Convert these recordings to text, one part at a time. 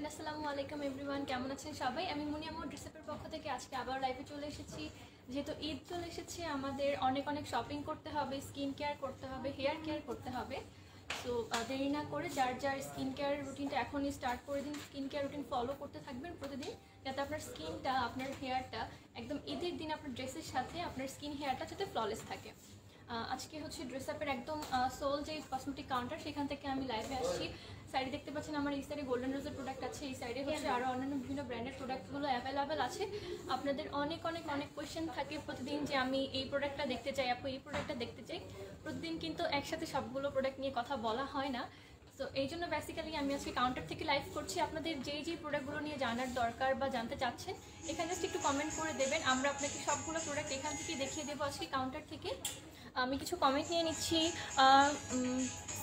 And আসসালামু আলাইকুম everyone, কেমন আছেন সবাই? আমি মুনিয়ামো ড্রেসআপের পক্ষ থেকে আজকে আবার লাইভে চলে এসেছি। যেহেতু ঈদ চলে এসেছে, আমাদের অনেক অনেক শপিং করতে হবে, স্কিন কেয়ার করতে হবে, হেয়ার কেয়ার করতে হবে। সো দেরি না করে যার যার স্কিন কেয়ার রুটিনটা এখনই স্টার্ট করে দিন। স্কিন কেয়ার রুটিন ফলো করতে থাকবেন প্রতিদিন, যাতে আপনার স্কিনটা, আপনার হেয়ারটা একদম ঈদের দিন আপনার ড্রেসের সাথে আপনার স্কিন হেয়ারটা যাতে ফ্ললেস থাকে। আজকে হচ্ছে ড্রেসআপের একদম সোল যে কসমেটিক কাউন্টার, সেখান থেকে আমি লাইভে আসছি। সাইডে দেখতে পাচ্ছেন আমার এই সাইডে গোল্ডেন রোজের প্রোডাক্ট আছে, এই সাইডে হচ্ছে আরও অন্যান্য বিভিন্ন ব্র্যান্ডের প্রোডাক্টগুলো অ্যাভেলেবেল আছে। আপনাদের অনেক অনেক অনেক কোয়েশ্চেন থাকে প্রতিদিন যে আমি এই প্রোডাক্টটা দেখতে চাই, আপু এই প্রোডাক্টটা দেখতে চাই। প্রতিদিন কিন্তু একসাথে সবগুলো প্রোডাক্ট নিয়ে কথা বলা হয় না। তো এই জন্য বেসিক্যালি আমি আজকে কাউন্টার থেকে লাইভ করছি। আপনাদের যেই যেই প্রোডাক্টগুলো নিয়ে জানার দরকার বা জানতে চাচ্ছেন, এখানে জাস্ট একটু কমেন্ট করে দেবেন। আমরা আপনাকে সবগুলো প্রোডাক্ট এখান থেকে দেখিয়ে দেবো আজকে কাউন্টার থেকে। আমি কিছু কমেন্ট নিয়ে নিচ্ছি।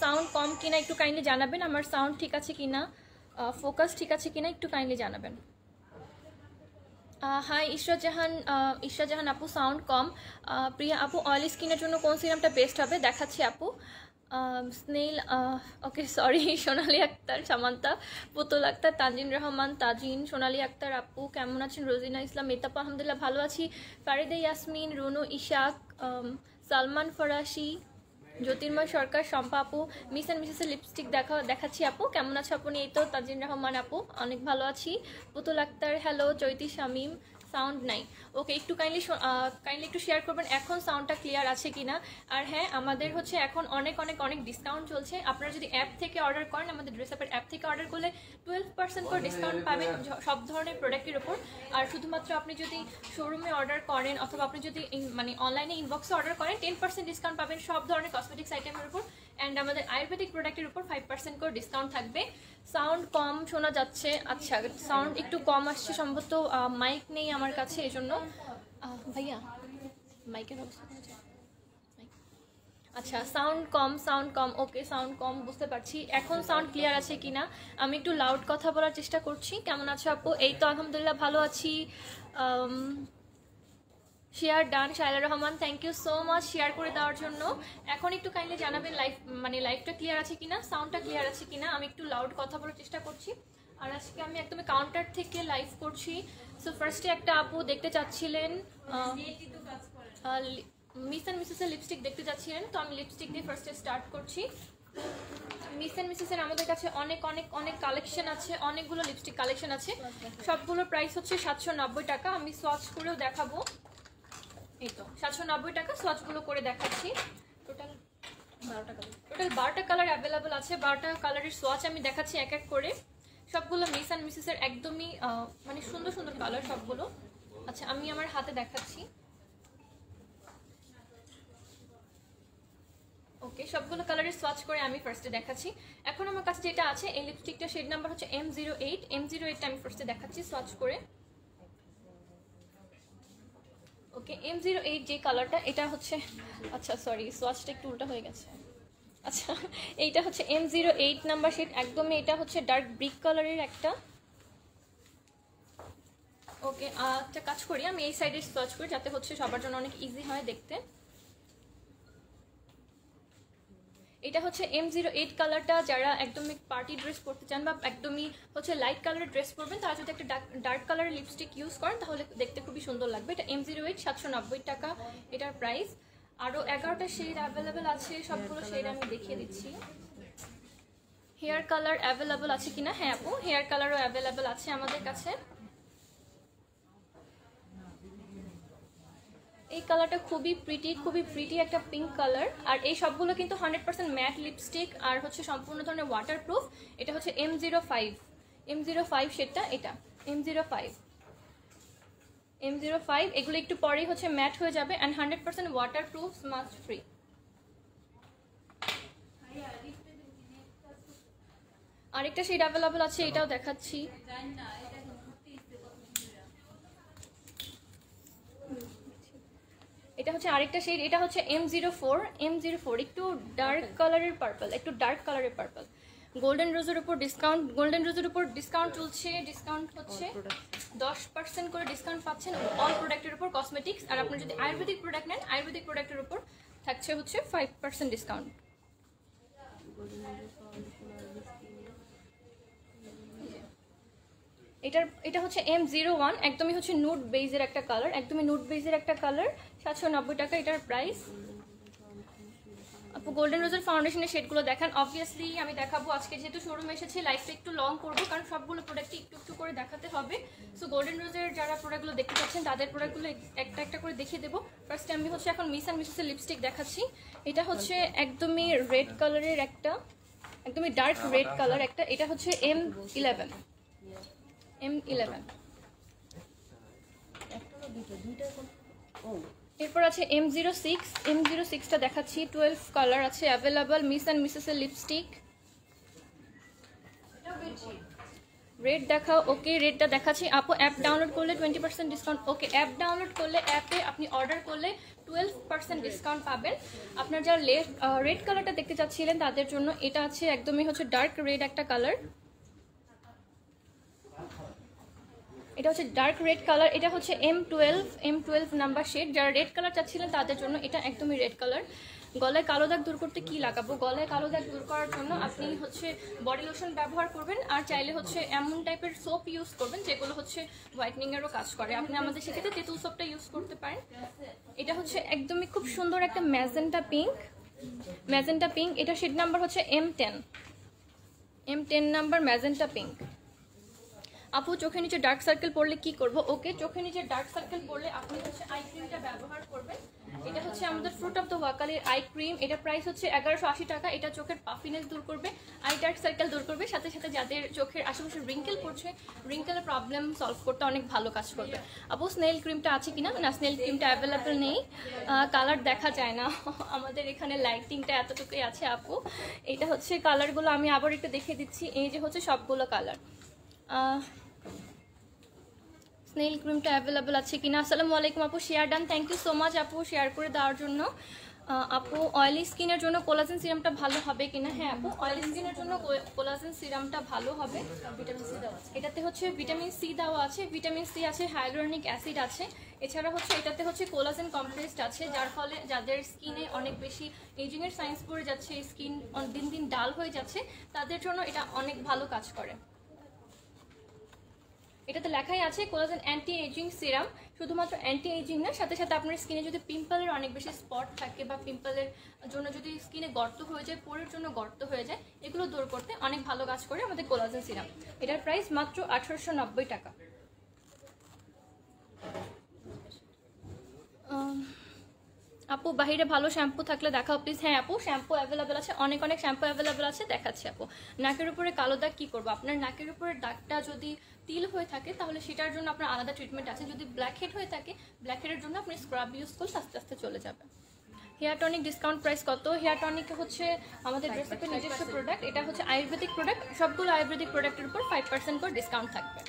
সাউন্ড কম কিনা একটু কাইন্ডলি জানাবেন, আমার সাউন্ড ঠিক আছে কিনা, ফোকাস ঠিক আছে কিনা একটু কাইন্ডলি জানাবেন। হাই ইশরাত জাহান আপু, সাউন্ড কম। প্রিয়া আপু, অয়েলি স্কিনের জন্য কোন সিরামটা বেস্ট হবে? দেখাচ্ছি আপু। স্নেল, ওকে সরি, সোনালি আক্তার, সামান্তা, পুতুল আক্তার, তানজিন রহমান, তাজিন, সোনালি আক্তার আপু কেমন আছেন? রোজিনা ইসলাম, মেতাপ আলহামদুলিল্লাহ ভালো আছি। ফারিদা ইয়াসমিন, রুনু, ইশাক, সালমান ফরাসি, জ্যোতির্ময় সরকার, শম্পা আপু, মিস অ্যান্ড মিসেসের লিপস্টিক দেখাচ্ছি আপু কেমন আছে আপনি? এই তো তাজিন রহমান আপু, অনেক ভালো আছি। পুতুল আক্তার হ্যালো। চৈতি শামীম, সাউন্ড নাই, ওকে একটু কাইন্ডলি একটু শেয়ার করবেন এখন সাউন্ডটা ক্লিয়ার আছে কিনা। আর হ্যাঁ, আমাদের হচ্ছে এখন অনেক অনেক অনেক ডিসকাউন্ট চলছে। আপনারা যদি অ্যাপ থেকে অর্ডার করেন, আমাদের ড্রেসআপের অ্যাপ থেকে অর্ডার করলে 12% করে ডিসকাউন্ট পাবেন সব ধরনের প্রোডাক্টের উপর। আর শুধুমাত্র আপনি যদি শোরুমে অর্ডার করেন অথবা আপনি যদি মানে অনলাইনে ইনবক্সে অর্ডার করেন, 10% ডিসকাউন্ট পাবেন সব ধরনের কসমেটিক্স আইটেমের উপর। অ্যান্ড আমাদের আয়ুর্বেদিক প্রোডাক্টের উপর 5% করে ডিসকাউন্ট থাকবে। সাউন্ড কম শোনা যাচ্ছে, আচ্ছা সাউন্ড একটু কম আসছে সম্ভবত, মাইক নেই আমার কাছে এই জন্য। ভাইয়া মাইকের অবস্থা, আচ্ছা সাউন্ড কম, ওকে সাউন্ড কম বুঝতে পারছি। এখন সাউন্ড ক্লিয়ার আছে কিনা? আমি একটু লাউড কথা বলার চেষ্টা করছি। কেমন আছো আপু? এই তো আলহামদুলিল্লাহ ভালো আছি। Share done, Shaila Rahman, thank you so much share করে দেওয়ার জন্য। এখন একটু কাইন্ডলি জানাবেন লাইভটা ক্লিয়ার আছে কিনা, সাউন্ডটা ক্লিয়ার আছে কিনা। আমি একটু লাউড কথা বলার চেষ্টা করছি। আর আজকে আমি একদম কাউন্টার থেকে লাইভ করছি। সো ফার্স্টে একটা আপু দেখতে চাচ্ছিলেন, মিস অ্যান্ড মিসেসের লিপস্টিক দেখতে চাচ্ছিলেন, তো আমি লিপস্টিক দিয়ে ফার্স্টে স্টার্ট করছি। মিস অ্যান্ড মিসেসের আমাদের কাছে অনেক অনেক অনেক কালেকশন আছে, অনেকগুলো লিপস্টিক কালেকশন আছে। সবগুলোর প্রাইস হচ্ছে 790 টাকা। আমি সোয়াচ করেও দেখাবো। এই তো 790 টাকা, সোয়াচগুলো করে দেখাচ্ছি। টোটাল 12টা কালার অ্যাভেলেবেল আছে। 12টা কালারের সোয়াচ আমি দেখাচ্ছি এক এক করে। সবগুলো মিস অ্যান্ড মিসেসের একদমই মানে সুন্দর সুন্দর কালার সবগুলো। আচ্ছা আমি আমার হাতে দেখাচ্ছি। ওকে, সবগুলো কালারের সোয়াচ করে আমি ফার্স্টে দেখাচ্ছি। এখন আমার কাছে যেটা আছে, এই লিপস্টিকটা শেড নাম্বার হচ্ছে M08টা আমি ফার্স্টে দেখাচ্ছি সোয়াচ করে। ওকে, M08 যে কালারটা, এটা হচ্ছে, আচ্ছা সরি সোয়াচটা একটু উল্টা হয়ে গেছে। আচ্ছা এইটা হচ্ছে M08 নাম্বার শেড, একদমই এটা হচ্ছে ডার্ক ব্রিক কালারের একটা। ওকে, একটা কাজ করি, আমি এই সাইডে সোয়াচ করি যাতে হচ্ছে সবার জন্য অনেক ইজি হয় দেখতে। এটা হচ্ছে M08 কালারটা। যারা একদমই পার্টি ড্রেস পরতে চান বা একদমই হচ্ছে লাইট কালারের ড্রেস পরবেন, তারা যদি একটা ডার্ক কালারের লিপস্টিক ইউজ করেন তাহলে দেখতে খুবই সুন্দর লাগবে। এটা M08, 790 টাকা এটার প্রাইস। আরও 11টা শেড অ্যাভেলেবেল আছে, সবগুলো শেড আমি দেখিয়ে দিচ্ছি। হেয়ার কালার অ্যাভেলেবেল আছে কিনা? হ্যাঁ আপু, হেয়ার কালারও অ্যাভেলেবেল আছে আমাদের কাছে। এই কালারটা খুবই প্রিটি একটা পিঙ্ক কালার। আর এই সবগুলো কিন্তু 100% ম্যাট লিপস্টিক আর হচ্ছে সম্পূর্ণ ধরনের ওয়াটারপ্রুফ। এটা হচ্ছে M05 শেডটা, এটা M05 এগুলো একটু পরেই হচ্ছে ম্যাট হয়ে যাবে অ্যান্ড 100% ওয়াটারপ্রুফ, স্মাচ ফ্রি। আরেকটা শেড অ্যাভেলেবেল আছে, এটাও দেখাচ্ছি। এটা হচ্ছে আরেকটা শেড, এটা হচ্ছে M04 একটু ডার্ক কালারের পার্পল, গোল্ডেন রোজের উপর ডিসকাউন্ট চলছে। ডিসকাউন্ট হচ্ছে 10% করে ডিসকাউন্ট পাচ্ছেন অল প্রোডাক্টের উপর কসমেটিক্স। আর আপনি যদি আয়ুর্বেদিক প্রোডাক্ট নেন, আয়ুর্বেদিক প্রোডাক্টের উপর থাকছে হচ্ছে 5% ডিসকাউন্ট। এটা হচ্ছে M01, একদমই হচ্ছে নুড বেজের একটা কালার, একদমই নুড বেজের একটা কালার, 790 টাকা এটার প্রাইস। আপু গোল্ডেন রোজের ফাউন্ডেশনের শেডগুলো দেখান। অবভিয়াসলি আমি দেখাবো, আজকে যেহেতু শোরুমে এসেছি লাইফটা একটু লং করবো, কারণ সবগুলো প্রোডাক্টই একটু একটু করে দেখাতে হবে। সো গোল্ডেন রোজের যারা প্রোডাক্টগুলো দেখতে পাচ্ছেন তাদের প্রোডাক্টগুলো একটা একটা করে দেখিয়ে দেবো। ফার্স্টে আমি হচ্ছে এখন মিস অ্যান্ড মিসেসের লিপস্টিক দেখাচ্ছি। এটা হচ্ছে একদমই রেড কালারের একটা, একদমই ডার্ক রেড কালার একটা, এটা হচ্ছে M11। এরপর আছে M06টা দেখাচ্ছি, 12 কালার আছে অ্যাভেলেবল। মিস অ্যান্ড মিসেসের লিপস্টিক রেড দেখাও। ওকে রেডটা দেখাচ্ছি আপু। অ্যাপ ডাউনলোড করলে 20% ডিসকাউন্ট। ওকে অ্যাপ ডাউনলোড করলে, অ্যাপে আপনি অর্ডার করলে 12% ডিসকাউন্ট পাবেন। আপনার যারা রেড কালারটা দেখতে চাচ্ছিলেন তাদের জন্য এটা আছে, একদমই হচ্ছে ডার্ক রেড একটা কালার, এটা হচ্ছে ডার্ক রেড কালার, এটা হচ্ছে M12 নাম্বার শেড। যারা রেড কালার চাচ্ছিলেন তাদের জন্য এটা একদমই রেড কালার। গলায় কালো দাগ দূর করতে কি লাগাবো? গলায় কালো দাগ দূর করার জন্য আপনি হচ্ছে বডি লোশন ব্যবহার করবেন, আর চাইলে হচ্ছে এমন টাইপের সোপ ইউজ করবেন যেগুলো হচ্ছে হোয়াইটনিংয়েরও কাজ করে। আপনি আমাদের সেক্ষেত্রে তেঁতুল সোপটা ইউজ করতে পারেন। এটা হচ্ছে একদমই খুব সুন্দর একটা ম্যাজেন্টা পিঙ্ক, এটা শেড নাম্বার হচ্ছে M10 নাম্বার ম্যাজেন্টা পিঙ্ক। আপু চোখে নিচে ডার্ক সার্কেল পড়লে কি করব? ওকে চোখে নিচে ডার্ক সার্কেল পড়লে আপনি হচ্ছে আই ক্রিমটা ব্যবহার করবেন। এটা হচ্ছে আমাদের ফ্রুট অফ দ্য ওয়াকালির আই ক্রিম, এটা প্রাইস হচ্ছে 1180 টাকা। এটা চোখের পাফিনেস দূর করবে, আই ডার্ক সার্কেল দূর করবে, সাথে সাথে যাদের চোখের আশেপাশে রিঙ্কেল পড়ছে রিঙ্কেলের প্রবলেম সলভ করতে অনেক ভালো কাজ করবে। আপু স্নেল ক্রিমটা আছে কিনা? না, স্নেল ক্রিমটা অ্যাভেলেবেল নেই, কালার দেখা যায় না আমাদের এখানে, লাইটিংটা এতটুকুই আছে আপু। এটা হচ্ছে কালারগুলো আমি আবার একটু দেখিয়ে দিচ্ছি, এই যে হচ্ছে সবগুলো কালার। স্নেল ক্রিমটা অ্যাভেলেবেল আছে কিনা? আসসালামু আলাইকুম আপু, share done, thank you so much আপু শেয়ার করে দেওয়ার জন্য। আপু অয়েলি স্কিনের জন্য কোলাজেন সিরামটা ভালো হবে কিনা? হ্যাঁ আপু অয়েলি স্কিনের জন্য কোলাজেন সিরামটা ভালো হবে। এটাতে হচ্ছে ভিটামিন সি দেওয়া আছে, ভিটামিন সি আছে, হাইলোরনিক অ্যাসিড আছে, এছাড়া হচ্ছে এটাতে হচ্ছে কোলাজেন কমপ্লেক্সড আছে, যার ফলে যাদের স্কিনে অনেক বেশি এজিংয়ের সাইন্স পড়ে যাচ্ছে, স্কিন দিন দিন ডাল হয়ে যাচ্ছে, তাদের জন্য এটা অনেক ভালো কাজ করে। এটাতে লেখাই আছে কোলাজেন অ্যান্টি এজিং সিরাম। শুধুমাত্র অ্যান্টি এজিং না, সাথে সাথে আপনার স্কিনে যদি পিম্পলের অনেক বেশি স্পট থাকে বা পিম্পলের জন্য যদি স্কিনে গর্ত হয়ে যায়, পোরের জন্য গর্ত হয়ে যায়, এগুলো দূর করতে অনেক ভালো কাজ করে আমাদের কোলাজেন সিরাম। এটার প্রাইস মাত্র 1890 টাকা। আপু বাহিরে ভালো শ্যাম্পু থাকলে দেখাও প্লিজ। হ্যাঁ আপু শ্যাম্পু অ্যাভেলেবেল আছে, অনেক শ্যাম্পু অ্যাভেলেবেল আছে, দেখাচ্ছি আপু। নাকের উপরে কালো দাগ কী করবো? আপনার নাকের উপরে দাগটা যদি তিল হয়ে থাকে তাহলে সেটার জন্য আপনার আলাদা ট্রিটমেন্ট আছে। যদি ব্ল্যাক হেড হয়ে থাকে, ব্ল্যাক হেডের জন্য আপনি স্ক্রাব ইউজ করলে আস্তে আস্তে চলে যাবে। হেয়ার টনিক ডিসকাউন্ট প্রাইস কত? হেয়ার টনিক হচ্ছে আমাদের ড্রেসের নিজস্ব প্রোডাক্ট, এটা হচ্ছে আয়ুর্বেদিক প্রোডাক্ট, সবগুলো আয়ুর্বেদিক প্রোডাক্টের উপর 5% করে ডিসকাউন্ট থাকবে।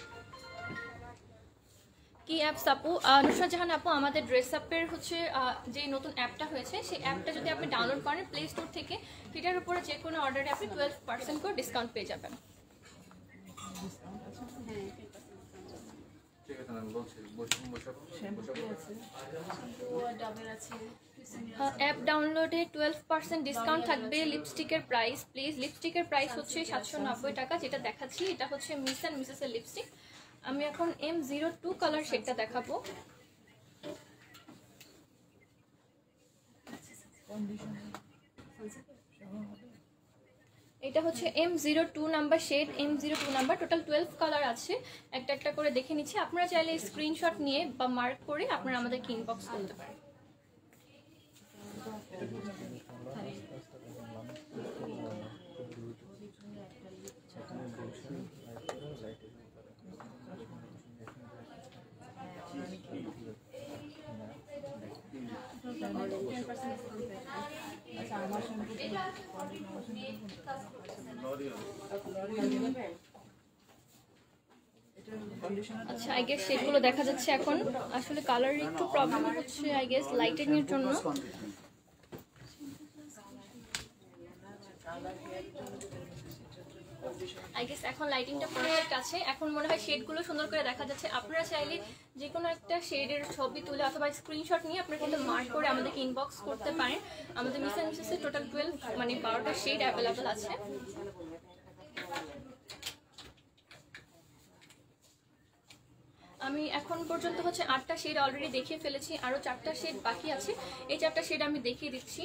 কি অ্যাপস আপু? নুসরাত জাহান আপু, আমাদের ড্রেস আপের হচ্ছে যে নতুন অ্যাপটা হয়েছে, সেই অ্যাপটা যদি আপনি ডাউনলোড করেন প্লে স্টোর থেকে, সেটার উপরে যে কোনো অর্ডারে আপনি 12% করে ডিসকাউন্ট পেয়ে যাবেন। অ্যাপ ডাউনলোডে 12% ডিসকাউন্ট থাকবে। লিপস্টিকের প্রাইস প্লিজ, লিপস্টিকের প্রাইস হচ্ছে 790 টাকা, যেটা দেখাচ্ছি এটা হচ্ছে মিস অ্যান্ড মিসেসের লিপস্টিক। আমি এখন M02 কালার শেডটা দেখাবো। এটা হচ্ছে M02 number shade, M02 number, total 12 colour আছে, একটা একটা করে দেখে নিচ্ছি। আপনারা চাইলে স্ক্রিনশট নিয়ে বা মার্ক করে আপনারা আমাদেরকে ইনবক্স করতে পারেন। আচ্ছা আই গেস সেগুলো দেখা যাচ্ছে এখন, আসলে কালারের একটু প্রবলেম হচ্ছে আই গেস লাইটিং এর জন্য। আই গেস এখন লাইটিংটা পারফেক্ট আছে, এখন মনে হয় শেডগুলো সুন্দর করে দেখা যাচ্ছে। আপনারা চাইলে যে কোনো একটা শেডের ছবি তুলে অথবা স্ক্রিনশট নিয়ে আপনারা কিন্তু মার্ক করে আমাদেরকে ইনবক্স করতে পারেন। আমাদের মিস অ্যান্ড মিসেসের টোটাল 12 মানে 12টা শেড অ্যাভেলেবেল আছে। আমি এখন পর্যন্ত হচ্ছে 8টা শেড অলরেডি দেখিয়ে ফেলেছি, আরও 4টা শেড বাকি আছে। এই 4টা শেড আমি দেখিয়ে দিচ্ছি।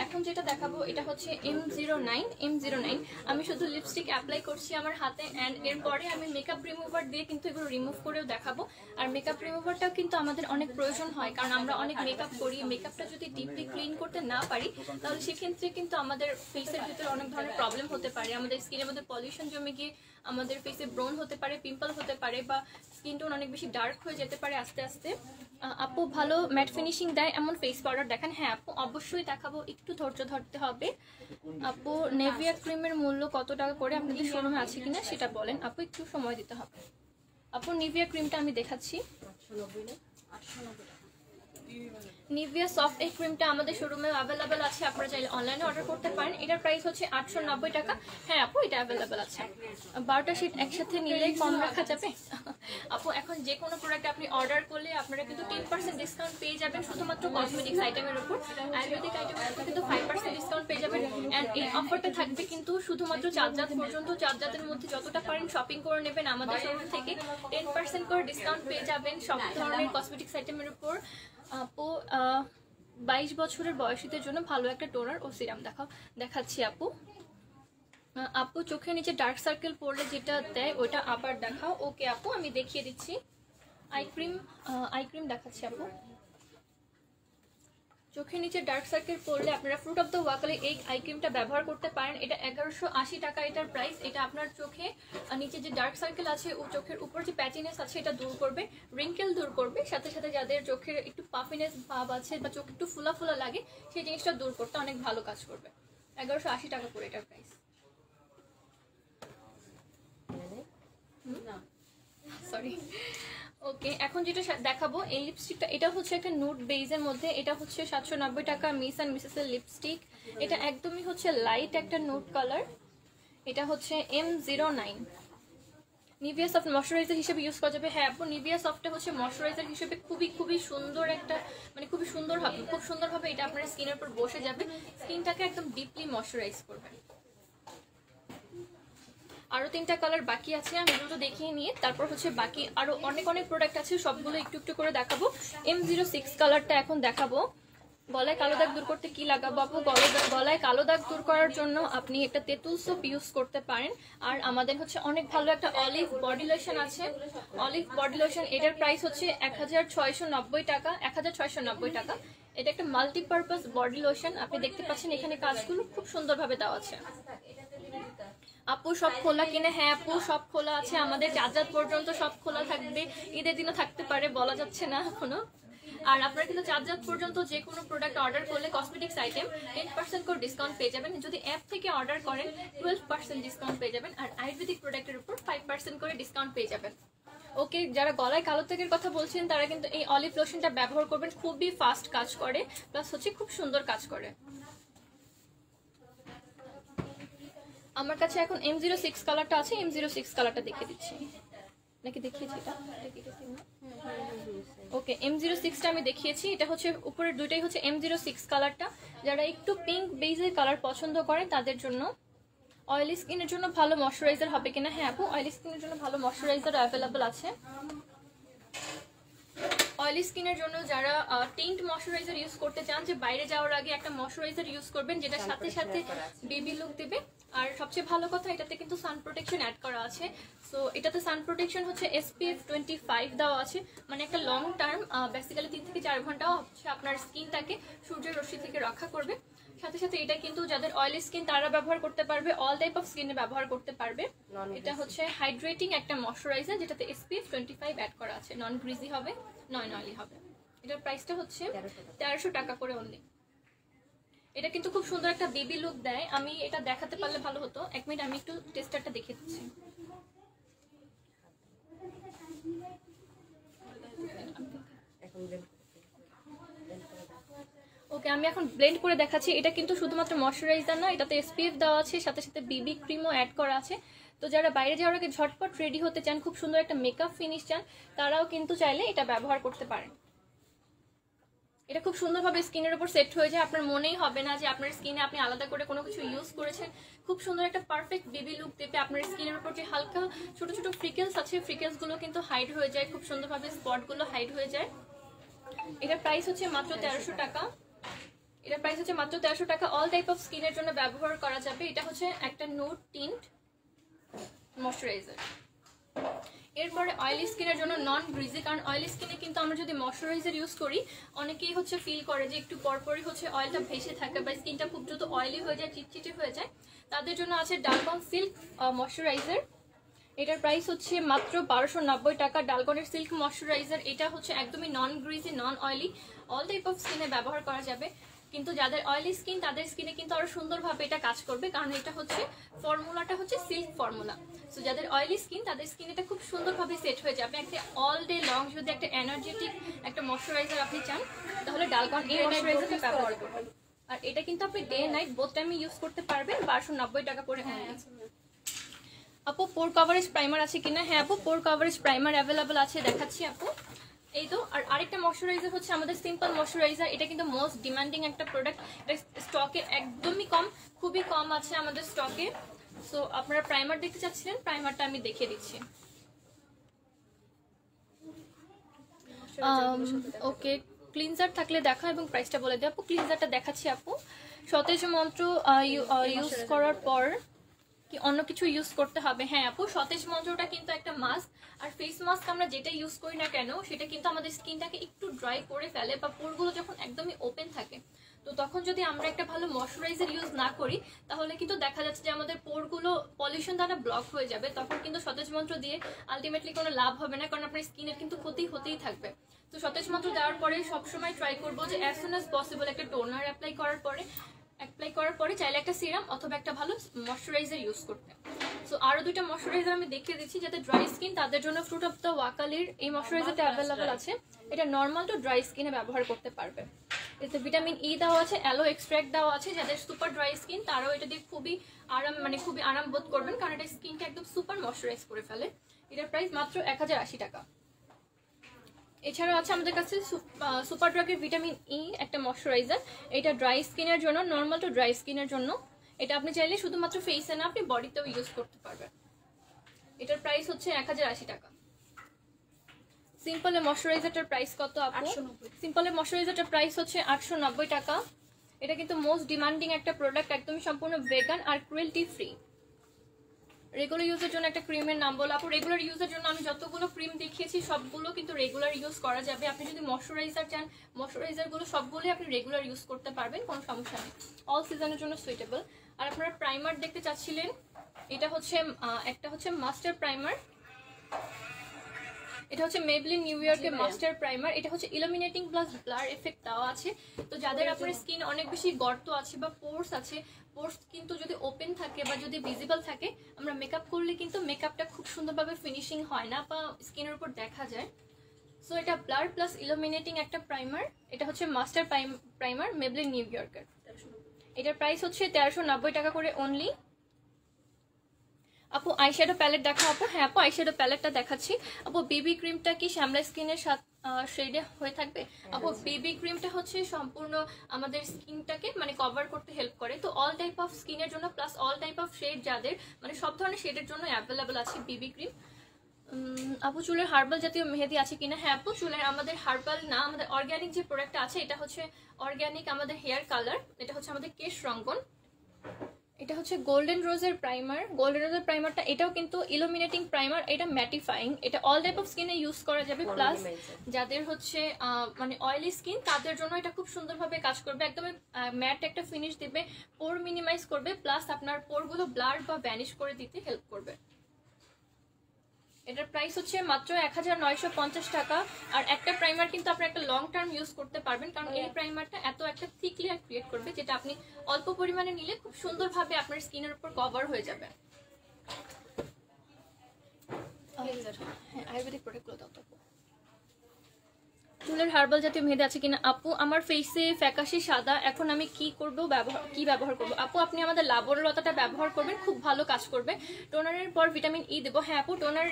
এখন যেটা দেখাবো এটা হচ্ছে M09। আমি শুধু লিপস্টিক অ্যাপ্লাই করছি আমার হাতে, অ্যান্ড এরপরে আমি মেকআপ রিমুভার দিয়ে কিন্তু এগুলো রিমুভ করেও দেখাবো। আর মেকআপ রিমুভারটাও কিন্তু আমাদের অনেক প্রয়োজন হয়, কারণ আমরা অনেক মেকআপ করি, মেকআপটা যদি ডিপলি ক্লিন করতে না পারি তাহলে সেক্ষেত্রে কিন্তু আমাদের ফেসের ভিতরে অনেক ধরনের প্রবলেম হতে পারে। আমাদের স্কিনের মধ্যে পলিউশন জমে গিয়ে আমাদের ফেসে ব্রোন হতে পারে, পিম্পল হতে পারে, বা স্কিন টোন অনেক বেশি ডার্ক হয়ে যেতে পারে আস্তে আস্তে। আপু ভালো ম্যাট ফিনিশিং দেয় এমন ফেস পাউডার দেখান। হ্যাঁ আপু অবশ্যই দেখাবো, একটু ধৈর্য ধরতে হবে। আপু নেভিয়া ক্রিমের মূল্য কত টাকা করে, আপনাদের শোরুমে আছে কিনা সেটা বলেন। আপু একটু সময় দিতে হবে। আপু নিভিয়া ক্রিমটা আমি দেখাচ্ছি। নিভিয়া সফট এই ক্রিমটা আমাদের শোরুমে অ্যাভেলেবেল আছে, আপনারা চাইলে অনলাইনে অর্ডার করতে পারেন। এটার প্রাইস হচ্ছে 890 টাকা। হ্যাঁ আপু এটা অ্যাভেলেবেল আছে। 12টা শেড একসাথে নিলে কম রাখা যাবে? আপু এখন যে কোনো প্রোডাক্ট আপনি অর্ডার করলে আপনারা কিন্তু 10% ডিসকাউন্ট পেয়ে যাবেন শুধুমাত্র কসমেটিক্স আইটেমের উপর। আয়ুর্বেদিক আইটেমের উপর কিন্তু 5% ডিসকাউন্ট পেয়ে যাবেন। অ্যান্ড এই অফারটা থাকবে কিন্তু শুধুমাত্র চাঁদরাত পর্যন্ত। চাঁদরাতের মধ্যে যতটা পারেন শপিং করে নেবেন আমাদের শোরুম থেকে, 10% করে ডিসকাউন্ট পেয়ে যাবেন সব ধরনের কসমেটিক্স আইটেমের উপর। আপু 22 বছরের বয়সীদের জন্য ভালো একটা টোনার ও সিরাম দেখাচ্ছি আপু। আপু চোখের নিচে ডার্ক সার্কেল পড়লে যেটা দেয় ওটা আবার দেখাও। ওকে আপু আমি দেখিয়ে দিচ্ছি। আই ক্রিম দেখাচ্ছি আপু। চোখের নিচে ডার্ক সার্কেল পড়লে আপনারা ফ্রুট অফ দ্য ওয়াকালি এই আই ক্রিমটা ব্যবহার করতে পারেন। এটা 1180 টাকা এটার প্রাইস। এটা আপনার চোখে নিচে যে ডার্ক সার্কেল আছে ও চোখের উপর যে প্যাচিনেস আছে এটা দূর করবে, রিঙ্কেল দূর করবে, সাথে সাথে যাদের চোখের একটু পাফিনেস ভাব আছে বা চোখ একটু ফুলা ফুলা লাগে সেই জিনিসটা দূর করতে অনেক ভালো কাজ করবে। 1180 টাকা করে এটার প্রাইস। সরি। ওকে এখন যেটা দেখাবো এই লিপস্টিকটা, এটা হচ্ছে একটা নুড বেজের মধ্যে। এটা হচ্ছে 790 টাকা মিস অ্যান্ড মিসেসের লিপস্টিক। এটা একদমই হচ্ছে লাইট একটা নুড কালার। এটা হচ্ছে M09। নিভিয়া সফট ময়শ্চারাইজার হিসেবে ইউজ করা যাবে। হ্যাঁ আপু নিভিয়া সফটটা হচ্ছে ময়শ্চারাইজার হিসেবে খুবই সুন্দর একটা, মানে খুব সুন্দরভাবে এটা আপনার স্কিনের উপর বসে যাবে, স্কিনটাকে একদম ডিপলি ময়শ্চারাইজ করবে। আরও 3টা কালার বাকি আছে, আমি এগুলো দেখিয়ে নিয়ে তারপর হচ্ছে বাকি আরও অনেক প্রোডাক্ট আছে, সবগুলো একটু করে দেখাবো। M06 কালারটা এখন দেখাবো। গলায় কালো দাগ দূর করতে কি লাগাবো আপু? গলায় কালো দাগ দূর করার জন্য আপনি একটা তেঁতুল সোপ ইউজ করতে পারেন। আর আমাদের হচ্ছে অনেক ভালো একটা অলিভ বডি লোশন আছে। অলিভ বডি লোশন এটার প্রাইস হচ্ছে 1690 টাকা। 1690 টাকা। এটা একটা মাল্টিপারপাস বডি লোশন। আপনি দেখতে পাচ্ছেন এখানে কাজগুলো খুব সুন্দরভাবে দেওয়া আছে। আপু সব খোলা কিনা? হ্যাঁ আপু সব খোলা আছে, আমাদের চাঁদরাত পর্যন্ত সব খোলা থাকবে, ঈদের দিনও থাকতে পারে, বলা যাচ্ছে না এখনো। আর আপনারা কিন্তু চাঁদরাত পর্যন্ত যে কোনো প্রোডাক্ট অর্ডার করলে কসমেটিক্স আইটেম 10% করে ডিসকাউন্ট পেয়ে যাবেন। যদি অ্যাপ থেকে অর্ডার করেন 12% ডিসকাউন্ট পেয়ে যাবেন। আর আয়ুর্বেদিক প্রোডাক্টের উপর 5% করে ডিসকাউন্ট পেয়ে যাবেন। ওকে যারা গলায় কালো দাগের কথা বলছেন তারা কিন্তু এই অলিভ লোশনটা ব্যবহার করবেন, খুবই ফাস্ট কাজ করে, প্লাস হচ্ছে খুব সুন্দর কাজ করে। আমার কাছে এখন M06 কালারটা আছে, M06 কালারটা দেখিয়ে দিচ্ছি নাকি দেখিয়েছি? এটা ওকে M06টা আমি দেখিয়েছি। এটা হচ্ছে উপরের দুইটাই হচ্ছে M06 কালারটা। যারা একটু পিঙ্ক বেজের কালার পছন্দ করেন তাদের জন্য। অয়েলি স্কিনের জন্য ভালো ময়শ্চারাইজার হবে কিনা? হ্যাঁ আপু অয়েলি স্কিনের জন্য ভালো ময়শ্চারাইজার অ্যাভেলেবল আছে। অয়েলি স্কিনের জন্য যারা টিন্ট ময়শ্চারাইজার ইউজ করতে চান, যে বাইরে যাওয়ার আগে একটা ময়শ্চারাইজার ইউজ করবেন যেটা সাথে সাথে বেবি লুক দেবে। আর সবচেয়ে ভালো কথা এটাতে কিন্তু সান প্রোটেকশন অ্যাড করা আছে। সো এটাতে সান প্রোটেকশন হচ্ছে SPF 25 দেওয়া আছে, মানে একটা লং টার্ম বেসিক্যালি 3 থেকে 4 ঘন্টা হচ্ছে আপনার স্কিনটাকে সূর্যের রশ্মি থেকে রক্ষা করবে। সাথে সাথে এটা কিন্তু যাদের অয়েলি স্কিন তারা ব্যবহার করতে পারবে, অল টাইপ অফ স্কিনে ব্যবহার করতে পারবে। এটা হচ্ছে হাইড্রেটিং একটা ময়শ্চারাইজার যেটাতে SPF 25 অ্যাড করা আছে, নন গ্রিজি হবে, নন অয়েলি হবে। এটার প্রাইসটা হচ্ছে 1300 টাকা করে অনলি। এটা কিন্তু খুব সুন্দর একটা বেবি লুক দেয়। আমি এটা দেখাতে পারলে ভালো হতো। 1 মিনিট আমি একটু টেস্টারটা দেখে দিচ্ছি। ওকে আমি এখন ব্লেন্ড করে দেখাচ্ছি। এটা কিন্তু শুধুমাত্র ময়শ্চারাইজার না, এটাতে SPF দেওয়া আছে, সাথে সাথে BB ক্রিমও অ্যাড করা আছে। তো যারা বাইরে যাওয়ার আগে ঝটপট রেডি হতে চান, খুব সুন্দর একটা মেকআপ ফিনিশ চান, তারাও কিন্তু চাইলে এটা ব্যবহার করতে পারেন। এটা খুব সুন্দরভাবে স্কিনের উপর সেট হয়ে যায়, আপনার মনেই হবে না যে আপনার স্কিনে আপনি আলাদা করে কোনো কিছু ইউজ করেছেন। খুব সুন্দর একটা পারফেক্ট বেবি লুক দেবে। আপনার স্কিনের উপর যে হালকা ছোট ছোট ফ্রিকেলস আছে, ফ্রিকেলসগুলো কিন্তু হাইড হয়ে যায়, খুব সুন্দরভাবে স্পটগুলো হাইড হয়ে যায়। এটার প্রাইস হচ্ছে মাত্র 1300 টাকা। এটার প্রাইস হচ্ছে মাত্র 1300 টাকা। অল টাইপ অফ স্কিনের জন্য ব্যবহার করা যাবে। এটা হচ্ছে একটা নুড টিন্ট ময়শ্চারাইজার। এরপরে অয়েলি স্কিনের জন্য নন গ্রিজি, কারণ অয়েলি স্কিনে কিন্তু আমরা যদি ময়শ্চারাইজার ইউজ করি অনেকেই হচ্ছে ফিল করে যে একটু পরপরই হচ্ছে অয়েলটা ভেসে থাকে বা স্কিনটা খুব দ্রুত অয়েলি হয়ে যায়, চিটচিটে হয়ে যায়। তাদের জন্য আছে ডালগন সিল্ক ময়শ্চারাইজার। এটার প্রাইস হচ্ছে মাত্র 1290 টাকা। ডালগনের সিল্ক ময়শ্চারাইজার, এটা হচ্ছে একদমই non greasy, non oily, all type of স্কিনে ব্যবহার করা যাবে। কিন্তু যাদের অয়েলি স্কিন তাদের স্কিনে কিন্তু আরো সুন্দরভাবে এটা কাজ করবে, কারণ এটা হচ্ছে ফর্মুলাটা হচ্ছে সিল্ক ফর্মুলা। সো যাদের অয়েলি স্কিন তাদের স্কিন এটা খুব সুন্দরভাবে সেট হয়ে যাবে। একটা অল ডে লং যদি একটা এনার্জেটিক একটা ময়শ্চারাইজার আপনি চান তাহলে ডালগন এই ময়শ্চারাইজারটা ব্যবহার করবেন। আর এটা কিন্তু আপনি ডে নাইট বোথ টাইমে ইউজ করতে পারবেন 1290 টাকা করে। আপু পোর কভারেজ প্রাইমার আছে কিনা? হ্যাঁ আপু, পোর কভারেজ প্রাইমার অ্যাভেলেবল আছে, দেখাচ্ছি আপু। এই তো। আর আরেকটা ময়শ্চারাইজার হচ্ছে আমাদের সিম্পল ময়শ্চারাইজার। এটা কিন্তু মোস্ট ডিমান্ডিং একটা প্রোডাক্ট। এটা স্টকে একদমই কম, খুবই কম আছে আমাদের স্টকে। সো আপনারা প্রাইমার দেখতে চাচ্ছিলেন, প্রাইমারটা আমি দেখিয়ে দিচ্ছি। ওকে, ক্লিনজার থাকলে দেখা এবং প্রাইসটা বলে দিই আপু। ক্লিনজারটা দেখাচ্ছি আপু। সতেজ মন্ত্র ইউজ করার পর কি অন্য কিছু ইউজ করতে হবে? হ্যাঁ আপু, সতেজ মন্ত্রটা কিন্তু একটা মাস্ক। আর ফেস মাস্ক আমরা যেটা ইউজ করি না কেন সেটা কিন্তু আমাদের স্কিনটাকে একটু ড্রাই করে ফেলে, বা পোরগুলো যখন একদমই ওপেন থাকে তো তখন যদি আমরা একটা ভালো ময়শ্চারাইজার ইউজ না করি তাহলে কিন্তু দেখা যাচ্ছে যে আমাদের পোরগুলো পলিউশন দ্বারা ব্লক হয়ে যাবে। তখন কিন্তু সতেজ মন্ত্র দিয়ে আলটিমেটলি কোনো লাভ হবে না, কারণ আপনার স্কিনের কিন্তু ক্ষতি হতেই থাকবে। তো সতেজ মন্ত্র দেওয়ার পরে সবসময় ট্রাই করবো যে অ্যাজ সুন অ্যাজ পসিবল একটা টোনার অ্যাপ্লাই করার পরে চাইলে একটা সিরাম অথবা একটা ভালো ময়শ্চারাইজার ইউজ করতে। সো আরো দুইটা ময়শ্চারাইজার আমি দেখিয়ে দিচ্ছি যাতে ড্রাই স্কিন তাদের জন্য। ফ্রুট অফ দ্য ওয়াকালির এই ময়শ্চারাইজারটা অ্যাভেলেবল আছে। এটা নর্মাল টু ড্রাই স্কিনে ব্যবহার করতে পারবে। এতে ভিটামিন ই দেওয়া আছে, অ্যালো এক্সট্রাক্ট দেওয়া আছে। যাদের সুপার ড্রাই স্কিন তারাও এটা দিয়ে খুবই আরাম বোধ করবেন, কারণ এটা স্কিনকে একদম সুপার ময়শ্চারাইজ করে ফেলে। এটার প্রাইস মাত্র 1080 টাকা। এছাড়াও আছে আমাদের কাছে সুপার ড্রাগের ভিটামিন ই একটা ময়শ্চারাইজার। এটা ড্রাই স্কিনের জন্য, নর্মাল টু ড্রাই স্কিনের জন্য। এটা আপনি চাইলে শুধুমাত্র ফেসে না আপনি বডিতেও ইউজ করতে পারবেন। এটার প্রাইস হচ্ছে 1080 টাকা। সিম্পলের ময়শ্চারাইজারটার প্রাইস কত আপু? সিম্পলের ময়শ্চারাইজারটার প্রাইস হচ্ছে 890 টাকা। এটা কিন্তু মোস্ট ডিমান্ডিং একটা প্রোডাক্ট, একদমই সম্পূর্ণ ভেগান আর ক্রুয়েলটি ফ্রি। রেগুলার ইউজের জন্য একটা ক্রিমের নাম বলো আপু। রেগুলার ইউজের জন্য আমি যতগুলো ক্রিম দেখিয়েছি সবগুলো কিন্তু রেগুলার ইউজ করা যাবে। আপনি যদি ময়শ্চারাইজার চান, ময়শ্চারাইজারগুলো সবগুলোই আপনি রেগুলার ইউজ করতে পারবেন, কোনো সমস্যা নেই, অল সিজনের জন্য সুইটেবল। আর আপনারা প্রাইমার দেখতে চাচ্ছিলেন, এটা হচ্ছে একটা হচ্ছে মাস্টার প্রাইমার। এটা হচ্ছে মেবলিন নিউ ইয়র্কের মাস্টার প্রাইমার। এটা হচ্ছে ইলুমিনেটিং প্লাস ব্লার এফেক্ট দেওয়া আছে। তো যাদের আপনার স্কিন অনেক বেশি গর্ত আছে বা পোর্স আছে, পোর্স কিন্তু যদি ওপেন থাকে বা যদি ভিজিবল থাকে, আমরা মেকআপ করলে কিন্তু মেকআপটা খুব সুন্দরভাবে ফিনিশিং হয় না বা স্কিনের উপর দেখা যায়। সো এটা ব্লার প্লাস ইলুমিনেটিং একটা প্রাইমার। এটা হচ্ছে মাস্টার প্রাইমার মেবলিন নিউ ইয়র্কের। এটার প্রাইস হচ্ছে 1390 টাকা করে অনলি। আপু আইশ্যাডো প্যালেট দেখা আপু। হ্যাঁ আপু, আইশ্যাডো প্যালেটটা দেখাচ্ছি আপু। বেবি ক্রিমটা কি শ্যামলা স্কিনের সাথে শেডে হয়ে থাকবে আপু? বেবি ক্রিমটা হচ্ছে সম্পূর্ণ আমাদের স্কিনটাকে কভার করতে হেল্প করে। তো অল টাইপ অফ স্কিনের জন্য plus all type of shade, যাদের সব ধরনের শেডের জন্য অ্যাভেলেবল আছে বেবি ক্রিম। আপু চুলের হার্বাল জাতীয় মেহেদি আছে কিনা? হ্যাঁ আপু, চুলের আমাদের হার্বাল না, আমাদের অর্গ্যানিক যে প্রোডাক্টটা আছে এটা হচ্ছে অর্গ্যানিক আমাদের হেয়ার কালার। এটা হচ্ছে আমাদের কেশ রঙ্গন। এটা হচ্ছে গোল্ডেন রোজের প্রাইমার। গোল্ডেন রোজের প্রাইমারটা এটাও কিন্তু ইলুমিনেটিং প্রাইমার, এটা ম্যাটিফাইং। এটা অল টাইপ অফ স্কিনে ইউজ করা যাবে, প্লাস যাদের হচ্ছে অয়েলি স্কিন তাদের জন্য এটা খুব সুন্দরভাবে কাজ করবে, একদম ম্যাট একটা ফিনিশ দিবে, পোর মিনিমাইজ করবে, প্লাস আপনার পোরগুলো ব্লার বা ভ্যানিশ করে দিতে হেল্প করবে। এটার প্রাইস হচ্ছে মাত্র 1950 টাকা। আর একটা প্রাইমার কিন্তু আপনি একটা লং টার্ম ইউজ করতে পারবেন, কারণ এই প্রাইমারটা এত একটা থিক লেয়ার ক্রিয়েট করবে যেটা আপনি অল্প পরিমাণে নিলে খুব সুন্দরভাবে আপনার স্কিনের উপর কভার হয়ে যাবে। হ্যাঁ আয়ুর্বেদিক প্রোডাক্টগুলো দাও তো। চুলের হার্বাল জাতীয় মেহেদি আছে কিনা? আপু আমার ফেসে ফ্যাকাশে সাদা, এখন আমি কি ব্যবহার করব? আপু আপনি আমাদের লাবণলতাটা ব্যবহার করবেন, খুব ভালো কাজ করবে। টোনারের পর ভিটামিন ই দেবো। হ্যাঁ আপু, টোনার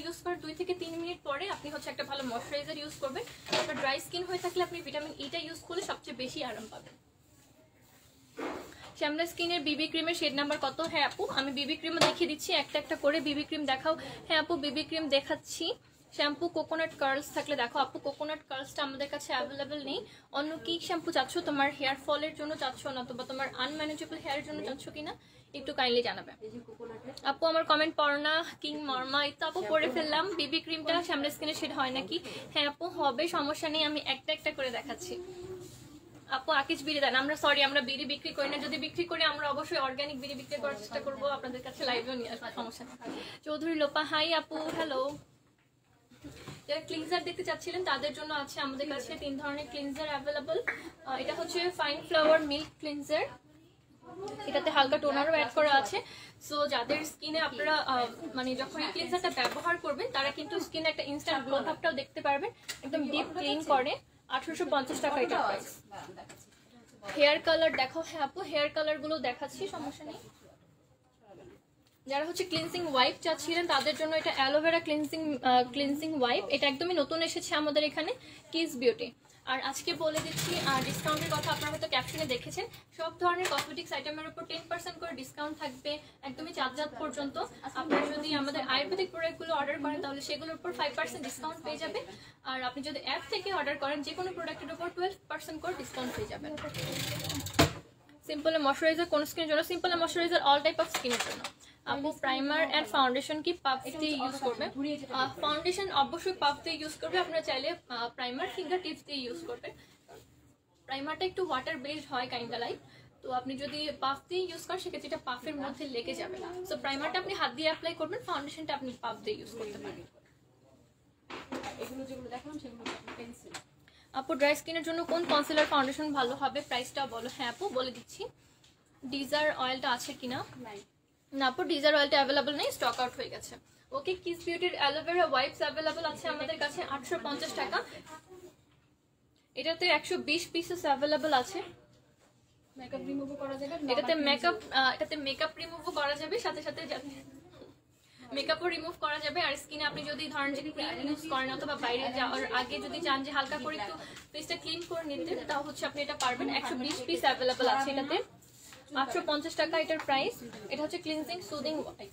ইউজ করার 2 থেকে 3 মিনিট পরে আপনি হচ্ছে একটা ভালো ময়শ্চারাইজার ইউজ করবেন। আপনার ড্রাই স্কিন হয়ে থাকলে আপনি ভিটামিন ইটা ইউজ করলে সবচেয়ে বেশি আরাম পাবেন। শ্যামলা স্কিনের বিবি ক্রিমের শেড নাম্বার কত? হ্যাঁ আপু, আমি বিবি ক্রিমও দেখিয়ে দিচ্ছি, একটা একটা করে বিবি ক্রিম দেখাও। হ্যাঁ আপু, বিবি ক্রিম দেখাচ্ছি। শ্যাম্পু কোকোনাট কার্লস থাকলে দেখো আপু, কোকোনাট কার্লসটা আমাদের কাছে অ্যাভেলেবেল নেই। অন্য কি শ্যাম্পু চাচ্ছ? তোমার হেয়ার ফলের জন্য চাচ্ছ না অথবা তোমার আনম্যানেজেবল হেয়ারের জন্য চাচ্ছ কিনা একটু কাইন্ডলি জানাবে। আপু আমার কমেন্ট পড়ো না, কিং মর্মা। এই তো আপু পড়ে ফেললাম। বিবি ক্রিমটা শ্যামলা স্কিনের শেড হয় নাকি? হ্যাঁ আপু হবে, সমস্যা নেই, আমি একটা একটা করে দেখাচ্ছি। আপু আকিজ বিড়ি দেন। আমরা বিড়ি বিক্রি করি না, যদি বিক্রি করি আমরা অবশ্যই অর্গানিক বিড়ি বিক্রি করার চেষ্টা করবো, আপনাদের কাছে লাইভেও নিয়ে আসবো, সমস্যা নেই। চৌধুরী লোপা হাই আপু, হ্যালো। যারা ক্লিনজার দেখতে চাচ্ছিলেন তাদের জন্য আছে আমাদের কাছে 3 ধরনের ক্লিনজার অ্যাভেলেবল। এটা হচ্ছে ফাইন ফ্লাওয়ার মিল্ক ক্লিনজার, এটাতে হালকা টোনারও অ্যাড করা আছে। সো যাদের স্কিনে আপনারা মানে যখন এই ক্লিনজারটা ব্যবহার করবেন তারা কিন্তু স্কিনে একটা ইনস্ট্যান্ট গ্লো ভাবটাও দেখতে পারবেন, একদম ডিপ ক্লিন করে। 1850 টাকা এটা প্রাইস। হেয়ার কালার দেখো। হ্যাঁ আপু হেয়ার কালার গুলো দেখাচ্ছি, সমস্যা নেই। যারা হচ্ছে ক্লিনজিং ওয়াইপ চাচ্ছিলেন তাদের জন্য এটা অ্যালোভেরা ক্লিনজিং ওয়াইপ, এটা একদমই নতুন এসেছে আমাদের এখানে, কিস বিউটি। আর আজকে বলে দিচ্ছি ডিসকাউন্টের কথা, আপনারা হয়তো ক্যাপশনে দেখেছেন, সব ধরনের কসমেটিক্স আইটেমের উপর 10% করে ডিসকাউন্ট থাকবে একদমই চাঁদজাত পর্যন্ত। আপনারা যদি আমাদের আয়ুর্বেদিক প্রোডাক্টগুলো অর্ডার করেন তাহলে সেগুলোর উপর 5% ডিসকাউন্ট পেয়ে যাবেন। আর আপনি যদি অ্যাপ থেকে অর্ডার করেন যে কোনো প্রোডাক্টের উপর 12% করে ডিসকাউন্ট পেয়ে যাবেন। সিম্পল ময়শ্চারাইজার কোন স্কিনের জন্য? Simple moisturiser all type of স্কিনের জন্য। আপু প্রাইমার এন্ড ফাউন্ডেশন কি পাফ দিয়ে ইউজ করবে? ফাউন্ডেশন অবশ্যই পাফ দিয়ে ইউজ করবে, আপনারা চাইলে প্রাইমার ফিঙ্গার টিপস দিয়ে ইউজ করবেন। প্রাইমারটা একটু ওয়াটার বেসড হয় কাইন্ডা লাইক, তো আপনি যদি পাফ দিয়ে ইউজ করেন সেক্ষেত্রে এটা পাফের মধ্যে লেগে যাবে না। সো প্রাইমারটা আপনি হাত দিয়ে অ্যাপ্লাই করবেন, ফাউন্ডেশনটা আপনি পাফ দিয়ে ইউজ করতে পারেন। এগুলো যেগুলো দেখালাম সেগুলো পেন্সিল। আপু ড্রাই স্কিনের জন্য কোন কনসিলার ফাউন্ডেশন ভালো হবে, প্রাইসটা বলো? হ্যাঁ আপু বলে দিচ্ছি। ডিজার অয়েলটা আছে কিনা? না আপু ডিজার অয়েলটা অ্যাভেলেবল নেই, স্টক আউট হয়ে গেছে। ওকে, কিস বিউটির অ্যালোভেরা ওয়াইপস অ্যাভেলেবল আছে আমাদের কাছে 850 টাকা। এটাতে 120 পিসেস অ্যাভেলেবল আছে। মেকআপ রিমুভও করা যাবে, এটাতে মেকআপ রিমুভও করা যাবে, সাথে সাথে মেকআপও রিমুভ করা যাবে। আর স্কিনে আপনি যদি ধরেন যে ক্রিম ইউজ করেন অথবা বাইরে যাওয়ার আগে যদি চান যে হালকা করে একটু ফেসটা ক্লিন করে নিতে, তাও হচ্ছে আপনি এটা পারবেন। 120 পিস অ্যাভেলেবল আছে এটাতে, 850 টাকা এটার প্রাইস। এটা হচ্ছে ক্লিনজিং সুদিং ওয়াইপ।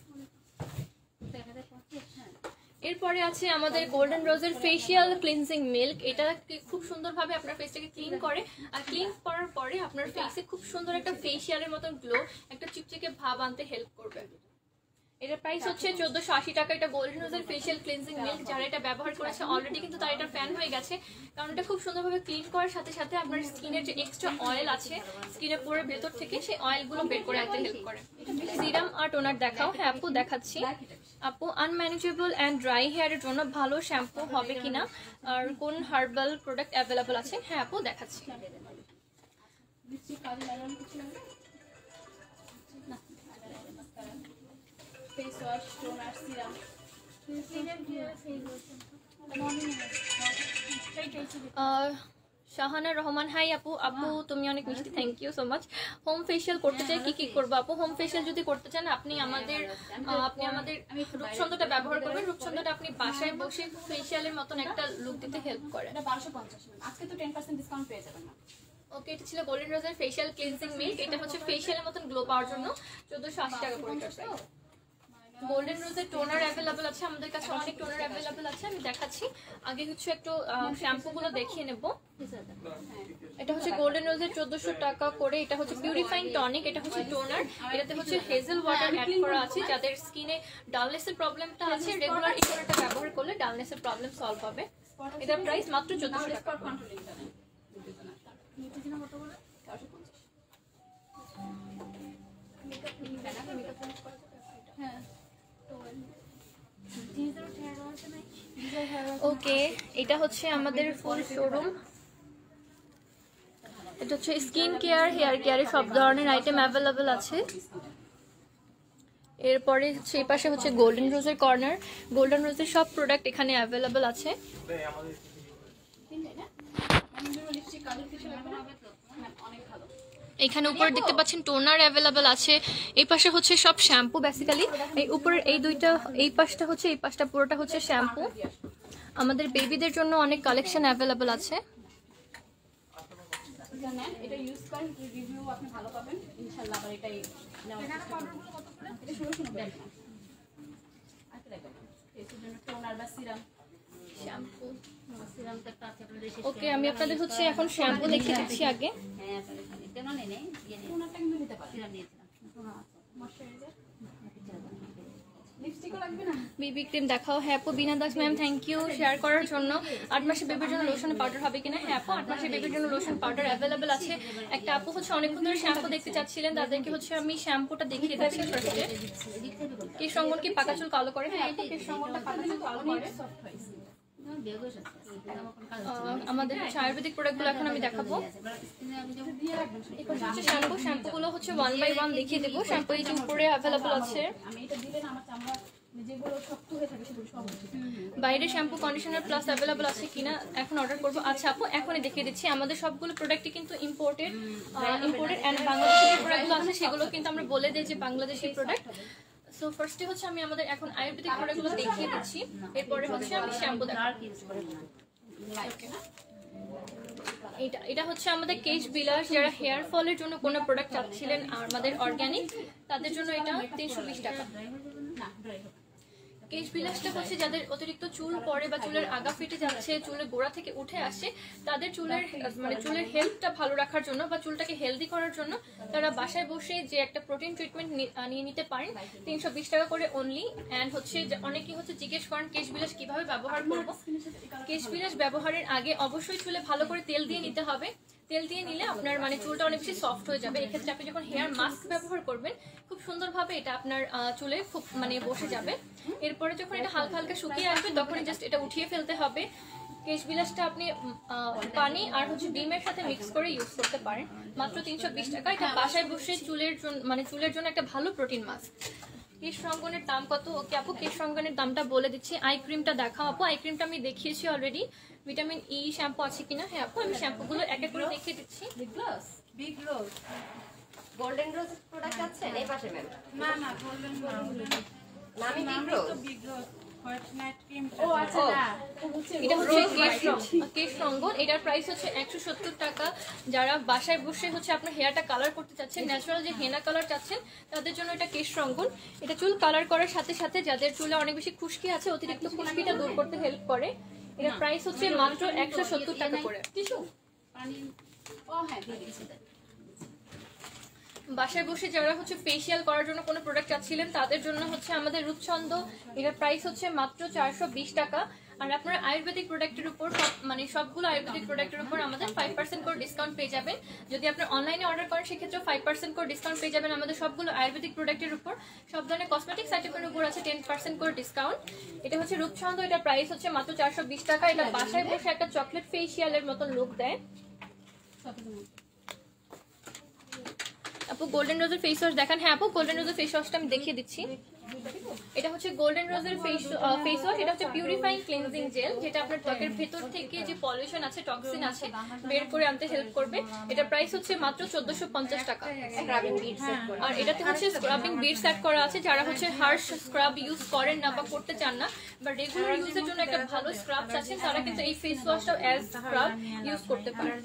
এরপরে আছে আমাদের গোল্ডেন রোজের ফেশিয়াল ক্লিনজিং মিল্ক, এটা খুব সুন্দরভাবে আপনার ফেসটাকে ক্লিন করে, আর ক্লিন করার পরে আপনার ফেসে খুব সুন্দর একটা ফেশিয়ালের মতন গ্লো, একটা চিকচিকে ভাব আনতে হেল্প করবে। এটার প্রাইস হচ্ছে 1480 টাকা। এটা গোল্ডেন রোজের ফেশিয়াল ক্লিনজিং মিল্ক, যারা এটা ব্যবহার করেছে অলরেডি কিন্তু তার এটা ফ্যান হয়ে গেছে, কারণ এটা খুব সুন্দরভাবে ক্লিন করার সাথে সাথে আপনার স্কিনের যে এক্সট্রা অয়েল আছে স্কিনের পুরো ভেতর থেকে সেই অয়েলগুলো বের করে আনতে হেল্প করে। সিরাম আর টোনার দেখাও। হ্যাঁ আপু দেখাচ্ছি। আপু আনম্যানেজেবল অ্যান্ড ড্রাই হেয়ারের জন্য ভালো শ্যাম্পু হবে কিনা, আর কোন হার্বাল প্রোডাক্ট অ্যাভেলেবল আছে? হ্যাঁ আপু দেখাচ্ছি। শাহানা রহমান হাই আপু। আপু তুমি অনেক মিষ্টি, thank you so much. Home facial করতে চাই কি করবো? আপু হোম ফেশিয়াল যদি করতে চান আপনি আমাদের রূপচন্দ্রটা ব্যবহার করবেন। রূপচন্দ্রটা আপনি বাসায় বসে ফেশিয়ালের মতন একটা লুক দিতে হেল্প করে। 1250, আজকে তো 10% ডিসকাউন্ট পেয়ে যাবেন না। ওকে, এটা ছিল গোল্ডেন রোজের ফেশিয়াল ক্লিনজিং মিল্ক, এটা হচ্ছে ফেশিয়ালের মতন গ্লো পাওয়ার জন্য 1480 টাকা করে প্রাইস। গোল্ডেন রোজের টোনার অ্যাভেলেবল আছে আমাদের কাছে, অনেক টোনার অ্যাভেলেবল আছে, আমি দেখাচ্ছি। আগে হচ্ছে একটু শ্যাম্পুগুলো দেখিয়ে নেব। এটা হচ্ছে গোল্ডেন রোজের 1400 টাকা করে। এটা হচ্ছে পিউরিফাইং টনিক, এটা হচ্ছে টোনার, এটাতে হচ্ছে হেজেল ওয়াটার অ্যাড করা আছে। যাদের স্কিনে ডালনেসের প্রবলেমটা আছে রেগুলার এই টোনারটা ব্যবহার করলে ডালনেসের প্রবলেম সলভ হবে। এটার প্রাইস মাত্র 1400 টাকা। ওকে, এটা হচ্ছে আমাদের ফুল শোরুম। এটা হচ্ছে স্কিন কেয়ার, হেয়ার কেয়ারে সব ধরনের আইটেম অ্যাভেলেবল আছে। এরপরে হচ্ছে এই পাশে হচ্ছে গোল্ডেন রোজের কর্নার, গোল্ডেন রোজের সব প্রোডাক্ট এখানে অ্যাভেলেবল আছে। এখানে উপরে দেখতে পাচ্ছেন টোনার অ্যাভেলেবেল আছে, এই পাশে হচ্ছে সব শ্যাম্পু বেসিক্যালি। এই উপরের এই দুইটা, এই পাশটা হচ্ছে, এই পাশটা পুরোটা হচ্ছে শ্যাম্পু। আমাদের বেবিদের জন্য অনেক কালেকশন অ্যাভেলেবেল আছে। এটা ইউজ করেন, রিভিউ আপনি ভালো পাবেন ইনশাআল্লাহ। আবার এটাই নেওয়ার চেষ্টা করবেন। এটা শুরু দেন না আর কি লাগবে ফেসের জন্য টোনার বা সিরাম, শ্যাম্পু, সিরামটা একটা আছে আপনাদের দেশে। ওকে, আমি আপনাদের হচ্ছে এখন শ্যাম্পু দেখিয়ে দিচ্ছি আগে। হ্যাঁ আপনাদের এখানে কেন নেই টোনারটা কিন্তু নিতে পারেন। সিরাম নিয়েছিলাম, টোনার আছে, ময়শ্চারাইজার, লিপস্টিকও লাগবে না। বিবি ক্রিম দেখাও। হ্যাঁ আপু, Bina Das ma'am thank you share করার জন্য। 8 মাসের বেবির জন্য লোশন পাউডার হবে কিনা? হ্যাঁ আপু, 8 মাসের বেবির জন্য লোশন পাউডার অ্যাভেলেবেল আছে। একটা আপু হচ্ছে অনেকক্ষণ ধরে শ্যাম্পু দেখতে চাচ্ছিলেন, তাদেরকে হচ্ছে আমি শ্যাম্পুটা দেখিয়ে দিচ্ছি ফার্স্টে। কেশ রঙ্গন কি পাকা চুল কালো করে? হ্যাঁ আপু, কেশ রঙ্গনটা পাকা চুল কালো করে। আমাদের আয়ুর্বেদিক প্রোডাক্টগুলো এখন আমি দেখাবো। শ্যাম্পুগুলো হচ্ছে 1 বাই 1 দেখিয়ে দেবো। শ্যাম্পু এই যে উপরে অ্যাভেলেবল আছে। বাইরে শ্যাম্পু কন্ডিশনার প্লাস অ্যাভেলেবল আছে কিনা এখন অর্ডার করবো। আচ্ছা আপু, এখনই দেখিয়ে দিচ্ছি। আমাদের সবগুলো প্রোডাক্টই কিন্তু ইম্পোর্টেড অ্যান্ড বাংলাদেশি যে প্রোডাক্টগুলো আছে সেগুলো কিন্তু আমরা বলে দিই যে বাংলাদেশি প্রোডাক্ট। সো ফার্স্টে হচ্ছে আমি আমাদের এখন আয়ুর্বেদিক প্রোডাক্টগুলো দেখিয়ে দিচ্ছি, এরপরে হচ্ছে আমি শ্যাম্পু দেখাবো। এটা হচ্ছে আমাদের কেশ বিলাস। যারা হেয়ার ফলের জন্য কোনো প্রোডাক্ট চাচ্ছিলেন আমাদের অর্গানিক, তাদের জন্য এটা 320 টাকা। কেশ বিলাসটা হচ্ছে যাদের অতিরিক্ত চুল পড়ে বা চুলের আগা ফেটে যাচ্ছে, চুলের গোড়া থেকে উঠে আসে, তাদের চুলের চুলের হেলথটা ভালো রাখার জন্য বা চুলটাকে হেলদি করার জন্য তারা বাসায় বসে যে একটা প্রোটিন ট্রিটমেন্ট নিয়ে নিতে পারেন। 320 টাকা করে অনলি। অ্যান্ড হচ্ছে অনেকেই হচ্ছে জিজ্ঞেস করেন কেশ বিলাস কিভাবে ব্যবহার করবো। কেশ বিলাস ব্যবহারের আগে অবশ্যই চুলে ভালো করে তেল দিয়ে নিতে হবে। তেল দিয়ে নিলে আপনার চুলটা অনেক বেশি সফট হয়ে যাবে। এক্ষেত্রে আপনি যখন হেয়ার মাস্ক ব্যবহার করবেন খুব সুন্দরভাবে এটা আপনার চুলে খুব বসে যাবে। এরপরে যখন এটা হালকা হালকা শুকিয়ে আসবে তখনই জাস্ট এটা উঠিয়ে ফেলতে হবে। কেশ বিলাসটা আপনি পানি আর হচ্ছে ডিমের সাথে মিক্স করে ইউজ করতে পারেন। মাত্র 320 টাকা। এটা বাসায় বসে চুলের জন্য চুলের জন্য একটা ভালো প্রোটিন মাস্ক। কেশ রঙ্গনের দাম কত? ওকে আপু, কেশ রঙ্গনের দামটা বলে দিচ্ছি। আই ক্রিমটা দেখাও আপু। আই ক্রিমটা আমি দেখিয়েছি অলরেডি। ভিটামিন ই শ্যাম্পু আছে কিনা? হ্যাঁ আপু, আমি শ্যাম্পুগুলো এক এক করে দেখিয়ে দিচ্ছি। বিগ রোজ, গোল্ডেন রোজ প্রোডাক্ট আছে এই পাশে ম্যাম? না না গোল্ডেন রোজ নামি বিগ রোজ। বিগ রোজ হোয়াইট নাইট ক্রিম। ও আচ্ছা, না এটা হচ্ছে কেশ রঙ্গন। এটার প্রাইস হচ্ছে 170 টাকা। যারা বাসায় বসে হচ্ছে আপনার হেয়ারটা কালার করতে চাচ্ছেন, ন্যাচারাল যে হেনা কালার চাচ্ছেন, তাদের জন্য এটা কেশ রঙ্গন। এটা চুল কালার করার সাথে সাথে যাদের চুলে অনেক বেশি খুশকি আছে, অতিরিক্ত খুশকিটা দূর করতে হেল্প করে। এটার প্রাইস হচ্ছে মাত্র 170 টাকা করে। টিস্যু পানি, ও হ্যাঁ দিয়েছি। বাসায় বসে যারা হচ্ছে ফেসিয়াল করার জন্য কোনো প্রোডাক্ট চাচ্ছিলেন তাদের জন্য হচ্ছে আমাদের রূপচন্দ। এটার প্রাইস হচ্ছে মাত্র 420 টাকা। আর আপনারা আয়ুর্বেদিক প্রোডাক্টের উপর সবগুলো আয়ুর্বেদিক প্রোডাক্টের উপর আমাদের 5% করে ডিসকাউন্ট পেয়ে যাবেন। যদি আপনারা অনলাইনে অর্ডার করেন সেক্ষেত্রে 5% করে ডিসকাউন্ট পেয়ে যাবেন আমাদের সবগুলো আয়ুর্বেদিক প্রোডাক্টের উপর। সব ধরনের কসমেটিক্স আইটেমের উপর আছে 10% করে ডিসকাউন্ট। এটা হচ্ছে রূপচন্দ। এটার প্রাইস হচ্ছে মাত্র 420 টাকা। এটা বাসায় বসে একটা চকলেট ফেসিয়ালের মতন লুক দেয়। আপু গোল্ডেন রোজের ফেস ওয়াশ দেখান। হ্যাঁ আপু, গোল্ডেন রোজের ফেস ওয়াশটা আমি দেখিয়ে দিচ্ছি। এটা হচ্ছে গোল্ডেন রোজের ফেস ওয়াশ। এটা হচ্ছে পিউরিফাইং ক্লিনজিং জেল, যেটা আপনার ত্বকের ভেতর থেকে যে পলিউশন আছে, টক্সিন আছে, বের করে আনতে হেল্প করবে। এটা প্রাইস হচ্ছে মাত্র 1450 টাকা। আর এটাতে হচ্ছে স্ক্রাবিং বিডস অ্যাড করা আছে। যারা হচ্ছে হার্শ স্ক্রাব ইউজ করেন না বা করতে চান না, বা রেগুলার ইউজের জন্য একটা ভালো স্ক্রাব চাচ্ছেন, তারা কিন্তু এই ফেস ওয়াশটা অ্যাজ স্ক্রাব ইউজ করতে পারেন।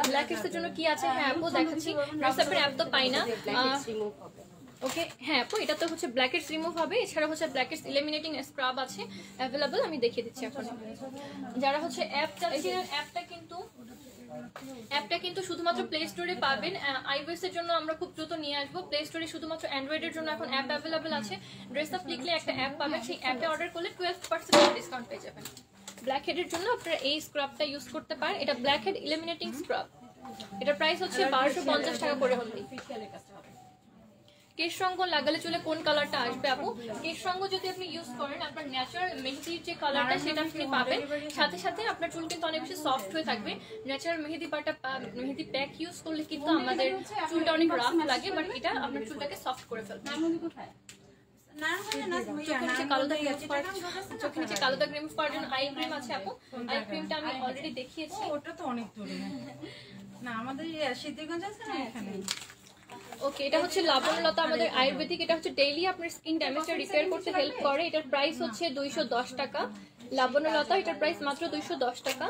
ব্ল্যাক হেডস এর জন্য কি আছে? হ্যাঁ আপু দেখাচ্ছি। হোয়াটসঅ্যাপের অ্যাপ তো পাই না। ওকে হ্যাঁ আপু, এটা তো হচ্ছে ব্ল্যাক হেডস রিমুভ হবে। এছাড়া হচ্ছে ব্ল্যাক হেডস এলিমিনেটিং স্ক্রাব আছে অ্যাভেলেবল, আমি দেখিয়ে দিচ্ছি এখন। যারা হচ্ছে অ্যাপ চাচ্ছিলেন, অ্যাপটা কিন্তু শুধুমাত্র প্লে স্টোরে পাবেন। আইওএস এর জন্য আমরা খুব দ্রুত নিয়ে আসবো। প্লে স্টোরে শুধুমাত্র অ্যান্ড্রয়েডের জন্য এখন অ্যাপ অ্যাভেলেবল আছে। ড্রেস আপ লিখলে একটা অ্যাপ পাবেন, সেই অ্যাপে অর্ডার করলে 12% ডিসকাউন্ট পেয়ে যাবেন। ব্ল্যাক হেডের জন্য আপনারা এই স্ক্রাবটা ইউজ করতে পারেন। এটা ব্ল্যাক হেড এলিমিনেটিং স্ক্রাব। এটার প্রাইস হচ্ছে 1250 টাকা করে হলে। কেশ রঙ্গন লাগালে চুলে কোন কালারটা আসবে আপু? কেশ রঙ্গ যদি আপনি ইউজ করেন, আপনার ন্যাচারাল মেহেদির যে কালারটা সেটা আপনি পাবেন। সাথে সাথে আপনার চুল কিন্তু অনেক বেশি সফট হয়ে থাকবে। ন্যাচারাল মেহেদি প্যাক ইউজ করলে কিন্তু আমাদের চুলটা অনেক রাফ লাগে, বাট এটা আপনার চুলটাকে সফট করে ফেলবে। চোখের নিচে কালো দাগ রিমুভ করার জন্য আই ক্রিম আছে আপু। আই ক্রিমটা আমি অলরেডি দেখিয়েছি। ওটা তো অনেক দূরে না, আমাদের সিদ্ধিরগঞ্জ আছে না এখানে। ওকে, এটা হচ্ছে লাবণ্যলতা আমাদের আয়ুর্বেদিক। এটা হচ্ছে ডেইলি আপনার স্কিন ড্যামেজটা রিপেয়ার করতে হেল্প করে। এটার প্রাইস হচ্ছে 210 টাকা। লাবণ্যলতা, এটার প্রাইস মাত্র 210 টাকা।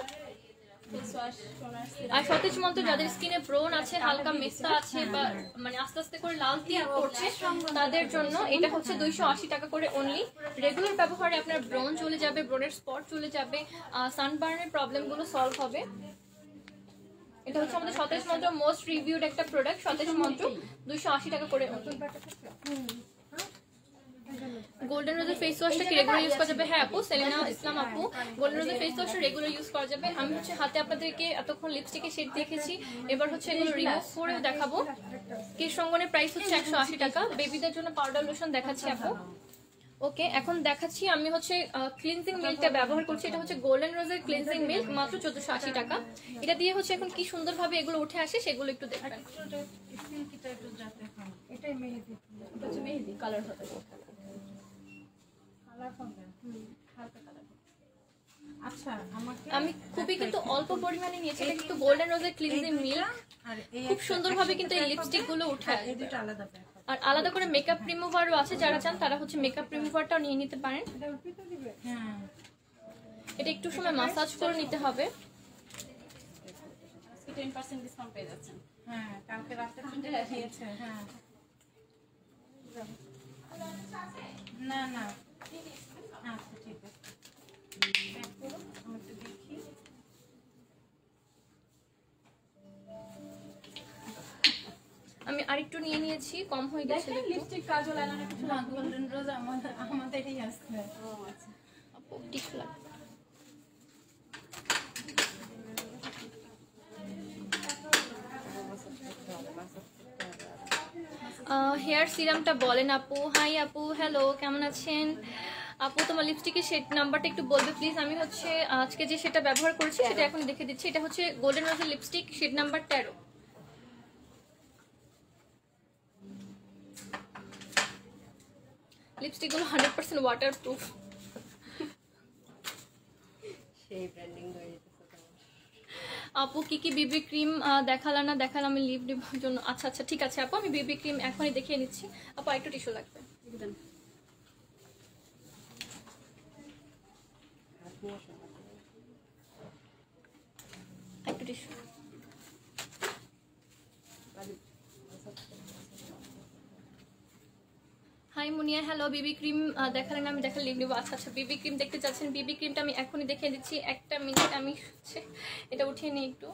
আর সতেজ মন্ত্র যাদের স্কিনে ব্রণ আছে, হালকা মেস্তা আছে বা মানে আস্তে আস্তে করে লাল দিয়ে পড়ছে, তাদের জন্য এটা হচ্ছে 280 টাকা করে অনলি। রেগুলার ব্যবহারে আপনার ব্রণ চলে যাবে, ব্রণের স্পট চলে যাবে, সানবার্নের প্রবলেমগুলো সলভ হবে। এটা হচ্ছে আমাদের সতেজ মন্ত্র মোস্ট রিভিউড একটা প্রোডাক্ট। সতেজ মন্ত্র 280 টাকা করে। গোল্ডেন রোজের ফেস ওয়াশটা কি রেগুলার ইউজ করা যাবে? হ্যাঁ আপু, সেলিনা ইসলাম আপু, গোল্ডেন রোজের ফেস ওয়াশটা রেগুলার ইউজ করা যাবে। আমি হচ্ছে হাতে আপনাদেরকে এতক্ষণ লিপস্টিকের শেড দেখেছি, এবার হচ্ছে এগুলো রিমুভ করে দেখাবো। কেশ রঙ্গনের প্রাইস হচ্ছে 180 টাকা। বেবিদের জন্য পাউডার লোশন দেখাচ্ছি আপু। ওকে, এখন দেখাচ্ছি আমি হচ্ছে ক্লিনজিং মিল্কটা ব্যবহার করছি। এটা হচ্ছে গোল্ডেন রোজের ক্লিনজিং মিল্ক, মাত্র 1480 টাকা। এটা দিয়ে হচ্ছে এখন কি সুন্দরভাবে এগুলো উঠে আসে সেগুলো একটু দেখবেন। এটাই মেহেদি, এটা হচ্ছে মেহেদি কালার হবে। আচ্ছা আমাকে আমি খুবই কিন্তু অল্প পরিমাণে নিয়েছি। এটা কিন্তু গোল্ডেন রোজের ক্লিনজিং মিল্ক, খুব সুন্দরভাবে কিন্তু এই লিপস্টিক গুলো উঠে আসবে। দুটো আলাদা প্যাক। আর আলাদা করে মেকআপ রিমুভারও আছে, যারা চান তারা হচ্ছে মেকআপ রিমুভারটাও নিয়ে নিতে পারেন। হ্যাঁ, এটা একটু সময় মাসাজ করে নিতে হবে। 10% ডিসকাউন্ট পেয়ে যাচ্ছেন। হ্যাঁ কালকে রাতে দিয়েছে। হ্যাঁ না না, আচ্ছা ঠিক আছে, প্যাক করো, আমি একটু দেখি। আমি আরেকটু নিয়ে নিয়েছি, কম হয়ে গেছে একটু। লিপস্টিক কাজল আইলাইনার কিছু না, গোল্ডেন রোজ আমাদেরই আছে। ও আচ্ছা। আপু টিস্যু লাগবে। হেয়ার সিরামটা বলেন আপু। হাই আপু, হ্যালো, কেমন আছেন আপু? তোমার লিপস্টিকের শেড নাম্বারটা একটু বলবে প্লিজ। আমি হচ্ছে আজকে যে সেটা ব্যবহার করেছি সেটা এখন দেখে দিচ্ছি। এটা হচ্ছে গোল্ডেন রোজের লিপস্টিক, শেড নাম্বার 13। লিপস্টিকগুলো 100% ওয়াটারপ্রুফ। সেই ব্র্যান্ডিং হয়ে যেতেছে। আপু কি কি বিবি ক্রিম দেখালা না? দেখালাম আমি লিপ দেওয়ার জন্য। আচ্ছা আচ্ছা ঠিক আছে আপু, আমি বিবি ক্রিম এখনই দেখিয়ে নিচ্ছি। আপু একটু টিস্যু লাগবে। একটু টিস্যু। হাই মুনিয়া, হ্যালো। বিবি ক্রিম দেখালেন, আমি দেখালে লিপ নেবো। আচ্ছা আচ্ছা, বিবি ক্রিম দেখতে চাচ্ছেন? বিবি ক্রিমটা আমি এখনই দেখিয়ে দিচ্ছি। একটা মিনিট, আমি এটা উঠিয়ে নিই একটু।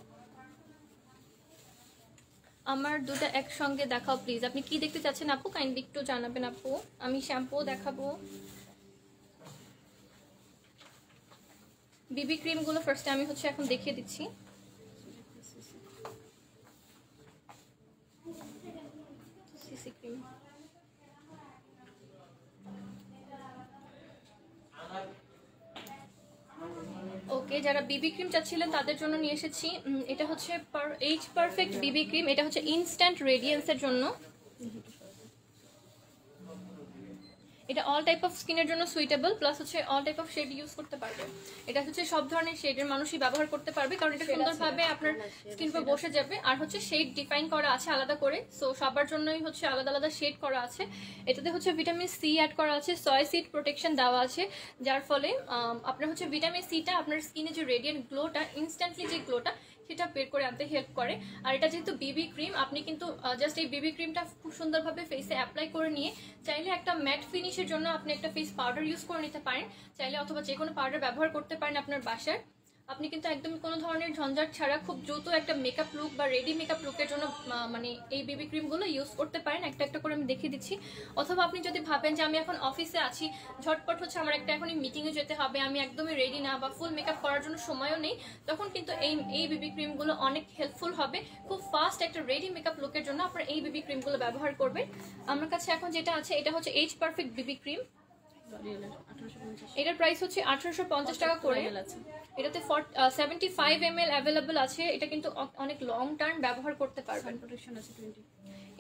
আমার দুটো একসঙ্গে দেখাও প্লিজ। আপনি কি দেখতে চাচ্ছেন আপু, কাইন্ডলি একটু জানাবেন আপু। আমি শ্যাম্পু দেখাবো। বিবি ক্রিমগুলো ফার্স্টে আমি হচ্ছে এখন দেখিয়ে দিচ্ছি। সিসি ক্রিম, ওকে, যারা বিবি ক্রিম চাচ্ছিলেন তাদের জন্য নিয়ে এসেছি। এটা হচ্ছে এইচ পারফেক্ট বিবি ক্রিম। এটা হচ্ছে ইনস্ট্যান্ট রেডিয়েন্সের জন্য। এটা অল টাইপ অফ স্কিনের জন্য সুইটেবল, প্লাস হচ্ছে all type of shade use করতে পারবে। এটা হচ্ছে সব ধরনের শেডের মানুষই ব্যবহার করতে পারবে, কারণ এটা সুন্দরভাবে আপনার স্কিন উপর বসে যাবে। আর হচ্ছে শেড ডিফাইন করা আছে আলাদা করে, সো সবার জন্যই হচ্ছে আলাদা আলাদা শেড করা আছে। এটাতে হচ্ছে ভিটামিন সি অ্যাড করা আছে, সয় সিড প্রোটেকশন দেওয়া আছে, যার ফলে আপনার হচ্ছে ভিটামিন সিটা আপনার স্কিনে যে রেডিয়েন্ট গ্লোটা, ইনস্ট্যান্টলি যে গ্লোটা সেটা বের করে আনতে হেল্প করে। আর এটা যেহেতু বিবি ক্রিম, আপনি কিন্তু জাস্ট এই বিবি ক্রিমটা খুব সুন্দরভাবে ফেসে অ্যাপ্লাই করে নিয়ে চাইলে একটা ম্যাট ফিনিশের জন্য আপনি একটা ফেস পাউডার ইউজ করে নিতে পারেন, চাইলে অথবা যে কোনো পাউডার ব্যবহার করতে পারেন আপনার বাসার। আপনি কিন্তু একদম কোনো ধরনের ঝঞ্ঝাট ছাড়া খুব দ্রুত একটা মেকআপ লুক বা রেডি মেকআপ লুকের জন্য মানে এই বেবি ক্রিমগুলো ইউজ করতে পারেন। একটা একটা করে আমি দেখিয়ে দিচ্ছি। অথবা আপনি যদি ভাবেন যে আমি এখন অফিসে আছি, ঝটপট হচ্ছে আমার একটা এখনই মিটিংয়ে যেতে হবে, আমি একদমই রেডি না বা ফুল মেকআপ করার জন্য সময়ও নেই, তখন কিন্তু এই বেবি ক্রিমগুলো অনেক হেল্পফুল হবে। খুব ফাস্ট একটা রেডি মেকআপ লুকের জন্য আপনারা এই বেবি ক্রিমগুলো ব্যবহার করবেন। আমার কাছে এখন যেটা আছে এটা হচ্ছে এইচ পারফেক্ট বেবি ক্রিম। এটার প্রাইস হচ্ছে 1850 টাকা করে। এটাতে 75 ml অ্যাভেলেবল আছে। এটা কিন্তু অনেক লং টার্ম ব্যবহার করতে পারবেন।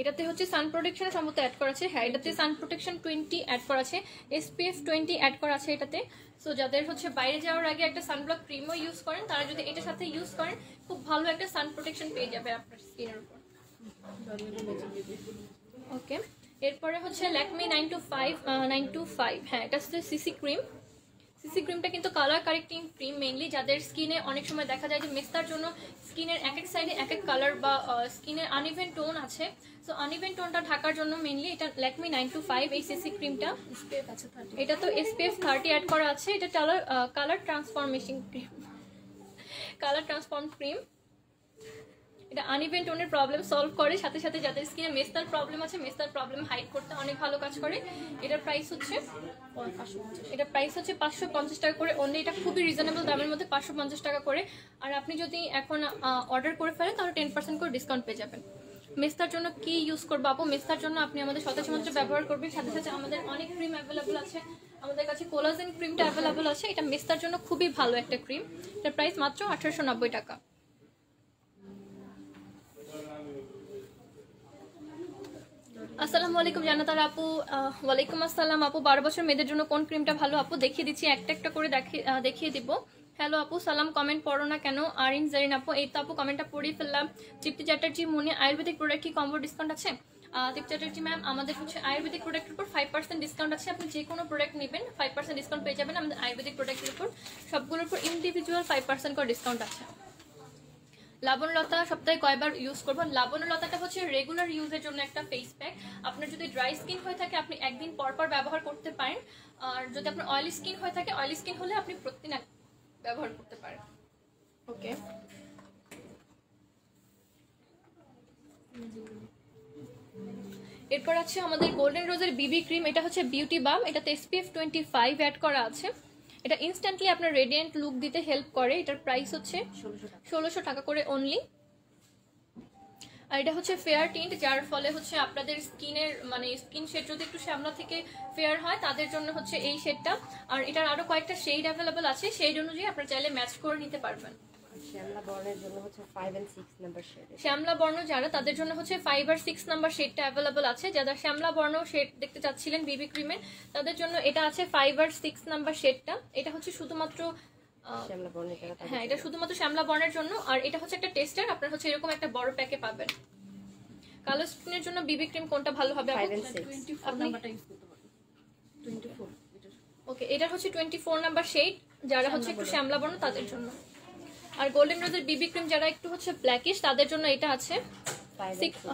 এটাতে হচ্ছে সান প্রোটেকশন সম্ভবত অ্যাড করা আছে। হ্যাঁ, এটাতে সান প্রোটেকশন 20 অ্যাড করা আছে, SPF 20 অ্যাড করা আছে এটাতে। সো যাদের হচ্ছে বাইরে যাওয়ার আগে একটা সানব্লক ক্রিমও ইউজ করেন, তারা যদি এটার সাথে ইউজ করেন খুব ভালো একটা সান প্রোটেকশন পেয়ে যাবে আপনার স্কিনের উপর। ওকে, এরপরে হচ্ছে ল্যাকমি 925, হ্যাঁ এটা হচ্ছে সিসি ক্রিম। সিসি ক্রিমটা কিন্তু কালার কারেক্টিং ক্রিম, মেইনলি যাদের স্কিনে অনেক সময় দেখা যায় যে মেস্তার জন্য স্কিনের এক এক সাইডে এক এক কালার বা স্কিনের আনইভেন টোন আছে। সো আনইভেন টোনটা ঢাকার জন্য মেইনলি এটা ল্যাকমি 925 এই সিসি ক্রিমটা। এটা তো SPF 30 অ্যাড করা আছে। এটা colour transformation cream, colour transform cream. এটা আনইভেন টোনের প্রবলেম সলভ করে, সাথে সাথে যাদের স্কিনে মেস্তার প্রবলেম আছে মেস্তার প্রবলেম হাইড করতে অনেক ভালো কাজ করে। এটার প্রাইস হচ্ছে 550 টাকা করে অনলি। এটা খুবই রিজনেবল দামের মধ্যে 550 টাকা করে। আর আপনি যদি এখন অর্ডার করে ফেলেন তাহলে 10% করে ডিসকাউন্ট পেয়ে যাবেন। মেস্তার জন্য কি ইউজ করবো আপু? মেস্তার জন্য আপনি আমাদের সতেজ মাত্রা ব্যবহার করবেন, সাথে সাথে আমাদের অনেক ক্রিম অ্যাভেলেবল আছে। আমাদের কাছে কোলাজেন ক্রিমটা অ্যাভেলেবল আছে। এটা মেস্তার জন্য খুবই ভালো একটা ক্রিম। এটার প্রাইস মাত্র 1890 টাকা। আসসালামু আলাইকুম জান্নাতার আপু। ওয়ালাইকুম আসসালাম আপু। 12 বছর মেয়েদের জন্য কোন ক্রিমটা ভালো আপু? দেখিয়ে দিচ্ছি, একটা একটা করে দেখিয়ে দিব। হ্যালো আপু, সালাম। কমেন্ট পড়ো না কেন? আরিন জারিন আপু, এই তো আপু কমেন্টটা পড়িয়ে ফেললাম। তৃপ্তি চ্যাটার্জি মুনি, আয়ুর্বেদিক প্রোডাক্ট কি কম্বো ডিসকাউন্ট আছে? তৃপ্তি চ্যাটার্জি ম্যাম, আমাদের হচ্ছে আয়ুর্বেদিক প্রোডাক্টের উপর 5% ডিসকাউন্ট আছে। আপনি যে কোনো প্রোডাক্ট নেবেন 5% ডিসকাউন্ট পেয়ে যাবেন। আমাদের আয়ুর্বেদিক প্রোডাক্টের উপর সবগুলোর উপর ইন্ডিভিজুয়াল 5% করে ডিসকাউন্ট আছে। লাবণলতা সপ্তাহে কয়বার ইউজ করবো? লাবণলতাটা হচ্ছে রেগুলার ইউজের জন্য একটা ফেস প্যাক। আপনার যদি ড্রাই স্কিন হয়ে থাকে আপনি একদিন পর পর ব্যবহার করতে পারেন, আর যদি আপনার অয়েলি স্কিন হয়ে থাকে, অয়েলি স্কিন হলে আপনি প্রতিদিন ব্যবহার করতে পারেন। ওকে, এরপর আছে আমাদের গোল্ডেন রোজের বিবি ক্রিম। এটা হচ্ছে বিউটি বাম, এটাতে SPF 25 অ্যাড করা আছে। এটা ইনস্ট্যান্টলি আপনার রেডিয়েন্ট লুক দিতে হেল্প করে। এটার প্রাইস হচ্ছে 1600 টাকা করে অনলি। আর এটা হচ্ছে ফেয়ার টিন্ট, যার ফলে হচ্ছে আপনাদের স্কিনের মানে স্কিন শেড যদি একটু শ্যামলা থেকে ফেয়ার হয় তাদের জন্য হচ্ছে এই শেডটা। আর এটার আরো কয়েকটা শেড অ্যাভেলেবল আছে, সেই অনুযায়ী আপনারা চাইলে ম্যাচ করে নিতে পারবেন। শ্যামলা বর্ণের জন্য হচ্ছে 5 and 6 নাম্বার শেড। শ্যামলা বর্ণ যারা তাদের জন্য হচ্ছে 5 আর 6 নাম্বার শেডটা অ্যাভেলেবল আছে। যারা শ্যামলা বর্ণ শেড দেখতে চাচ্ছিলেন বিবি ক্রিমের, তাদের জন্য এটা আছে 5 আর 6 নাম্বার শেডটা। এটা হচ্ছে শুধুমাত্র শ্যামলা বর্ণের জন্য, হ্যাঁ এটা শুধুমাত্র শ্যামলা বর্ণের জন্য। আর এটা হচ্ছে একটা টেস্টার, আপনারা হচ্ছে এরকম একটা বড় প্যাকে পাবেন। কালো স্কিনের জন্য বিবি ক্রিম কোনটা ভালো হবে? 5 and 6 নাম্বারটা ইউজ করতে পারেন। 24 এটা। ওকে, এটা হচ্ছে 24 নাম্বার শেড, যারা হচ্ছে একটু শ্যামলা বর্ণ তাদের জন্য। আর গোল্ডেন রোজের বিবি ক্রিম যারা একটু হচ্ছে ব্ল্যাকিশ তাদের জন্য এটা আছে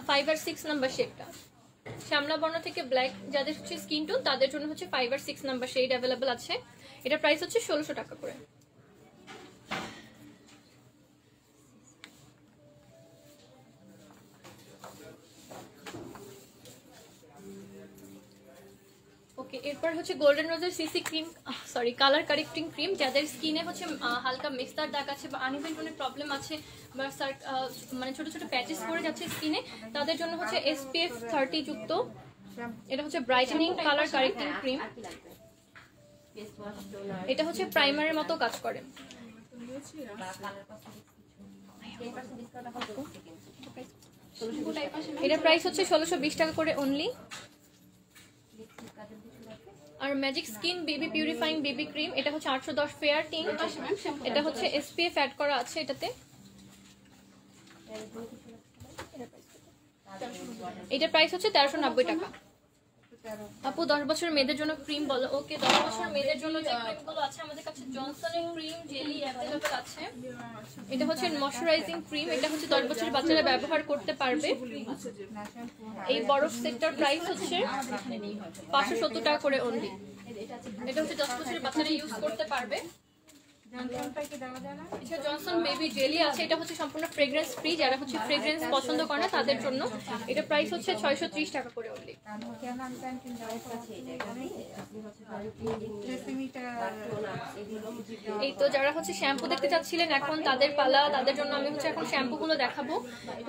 5 আর 6 নাম্বার শেডটা। শ্যামলা বর্ণ থেকে ব্ল্যাক যাদের হচ্ছে স্কিন টোন তাদের জন্য হচ্ছে 5 আর 6 নাম্বার শেড অ্যাভেলেবল আছে। এটা প্রাইস হচ্ছে 1600 টাকা করে। ওকে, এরপর হচ্ছে গোল্ডেন রোজের CC cream, colour correcting cream. যাদের স্কিনে হচ্ছে হালকা মেস্তার দাগ আছে বা আনইভেন টোনের প্রবলেম আছে বা মানে ছোট ছোট প্যাচেস পড়ে যাচ্ছে স্কিনে, তাদের জন্য হচ্ছে SPF 30 যুক্ত এটা হচ্ছে ব্রাইটেনিং কালার কারেক্টিং ক্রিম। এটা হচ্ছে প্রাইমারের মতো কাজ করে। এটার প্রাইস হচ্ছে 1620 টাকা করে অনলি। আর magic skin baby purifying baby cream, এটা হচ্ছে 810 ফেয়ার টিন্ট। এটা হচ্ছে SPF অ্যাড করা আছে এটাতে। এটার প্রাইস হচ্ছে 1390 টাকা। আপু 10 বছর মেয়েদের জন্য ক্রিম বলো। ওকে, 10 বছর মেয়েদের জন্য যে ক্রিমগুলো আছে আমাদের কাছে জনসনের ক্রিম জেলি অ্যাভেলেবল আছে। এটা হচ্ছে ময়শ্চারাইজিং ক্রিম, এটা হচ্ছে 10 বছরের বাচ্চারা ব্যবহার করতে পারবে। এই বরফ সেটটার প্রাইস হচ্ছে 570 টাকা করে অনলি। এটা হচ্ছে 10 বছরের বাচ্চারা ইউজ করতে পারবে। এটা জনসন বেবি জেলি আছে, এটা হচ্ছে সম্পূর্ণ ফ্রেগ্রেন্স ফ্রি, যারা হচ্ছে ফ্রেগ্রেন্স পছন্দ করে না তাদের জন্য। এটা প্রাইস হচ্ছে 630 টাকা করে অনলি। এই তো যারা হচ্ছে শ্যাম্পু দেখতে চাচ্ছিলেন এখন তাদের পালা, তাদের জন্য আমি হচ্ছে এখন শ্যাম্পু গুলো দেখাবো।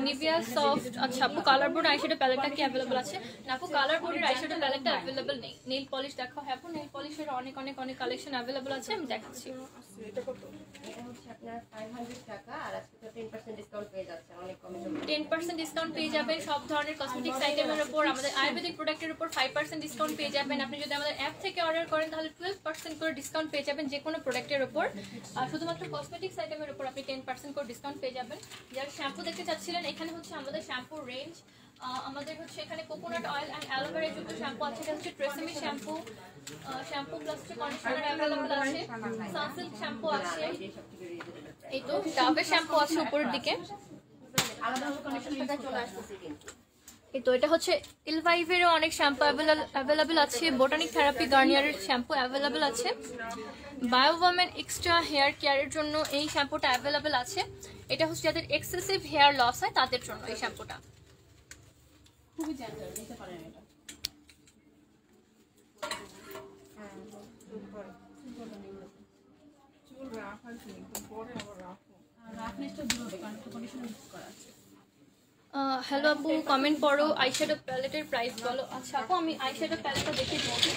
নিভিয়া সফট, আচ্ছা আপু কালার বোর্ড আইশ্যাডো প্যালেটটা কি অ্যাভেলেবল আছে? না আপু, কালার বোর্ডের আইশ্যাডো প্যালেটটা অ্যাভেলেবল নেই। নেল পলিশ দেখাও। হ্যাঁ আপু, নেল পলিশের অনেক অনেক অনেক কালেকশন অ্যাভেলেবল আছে, আমি দেখাচ্ছি। এটা হচ্ছে আপনার 500 টাকা আর আজকে তো 10% ডিসকাউন্ট পেয়ে যাচ্ছেন অনেক কমে যাবে 10% ডিসকাউন্ট পেয়ে যাবেন সব ধরনের কসমেটিক্স আইটেমের উপর আমাদের আয়ুর্বেদিক প্রোডাক্টের উপর 5% ডিসকাউন্ট পেয়ে যাবেন আপনি যদি আমাদের অ্যাপ থেকে অর্ডার করেন তাহলে 12% করে ডিসকাউন্ট পেয়ে যাবেন যে কোনো প্রোডাক্টের উপর আর শুধুমাত্র কসমেটিক্স আইটেমের উপর আপনি 10% করে ডিসকাউন্ট পেয়ে যাবেন যারা শ্যাম্পু দেখতে চাচ্ছিলেন এখানে হচ্ছে আমাদের শ্যাম্পুর রেঞ্জ আমাদের হচ্ছে এখানে কোকোনাট অয়েল এন্ড অ্যালোভেরা যুক্ত শ্যাম্পু আছে এটা হচ্ছে Tresemme shampoo shampoo plus conditioner available আছে সানসিল্ক শ্যাম্পু আছে এই তো ডাবের শ্যাম্পু আছে উপরের দিকে আলাদাভাবে কন্ডিশনারটা চলে আসছে কিন্তু এই তো এটা হচ্ছে ইলভাইভেরও অনেক শ্যাম্পু অ্যাভেলেবল আছে বোটানিক থেরাপি গার্নিয়ারের শ্যাম্পু অ্যাভেলেবল আছে বায়োওয়ামেন এক্সট্রা হেয়ার কেয়ারের জন্য এই শ্যাম্পুটা অ্যাভেলেবল আছে এটা হচ্ছে যাদের এক্সেসিভ হেয়ার লস হয় তাদের জন্য এই শ্যাম্পুটা খুবই জেন্টাল নিতে পারেন এটা চুল রাফ আছে একটু পরে আবার রাফ আর রাফনেসটা দূর হবে কারণ কন্ডিশনার ইউজ করা আছে হ্যালো আপু কমেন্ট করো আইশ্যাডো প্যালেটের প্রাইস বলো আচ্ছা আপু আমি আইশ্যাডো প্যালেটটা দেখে দিচ্ছি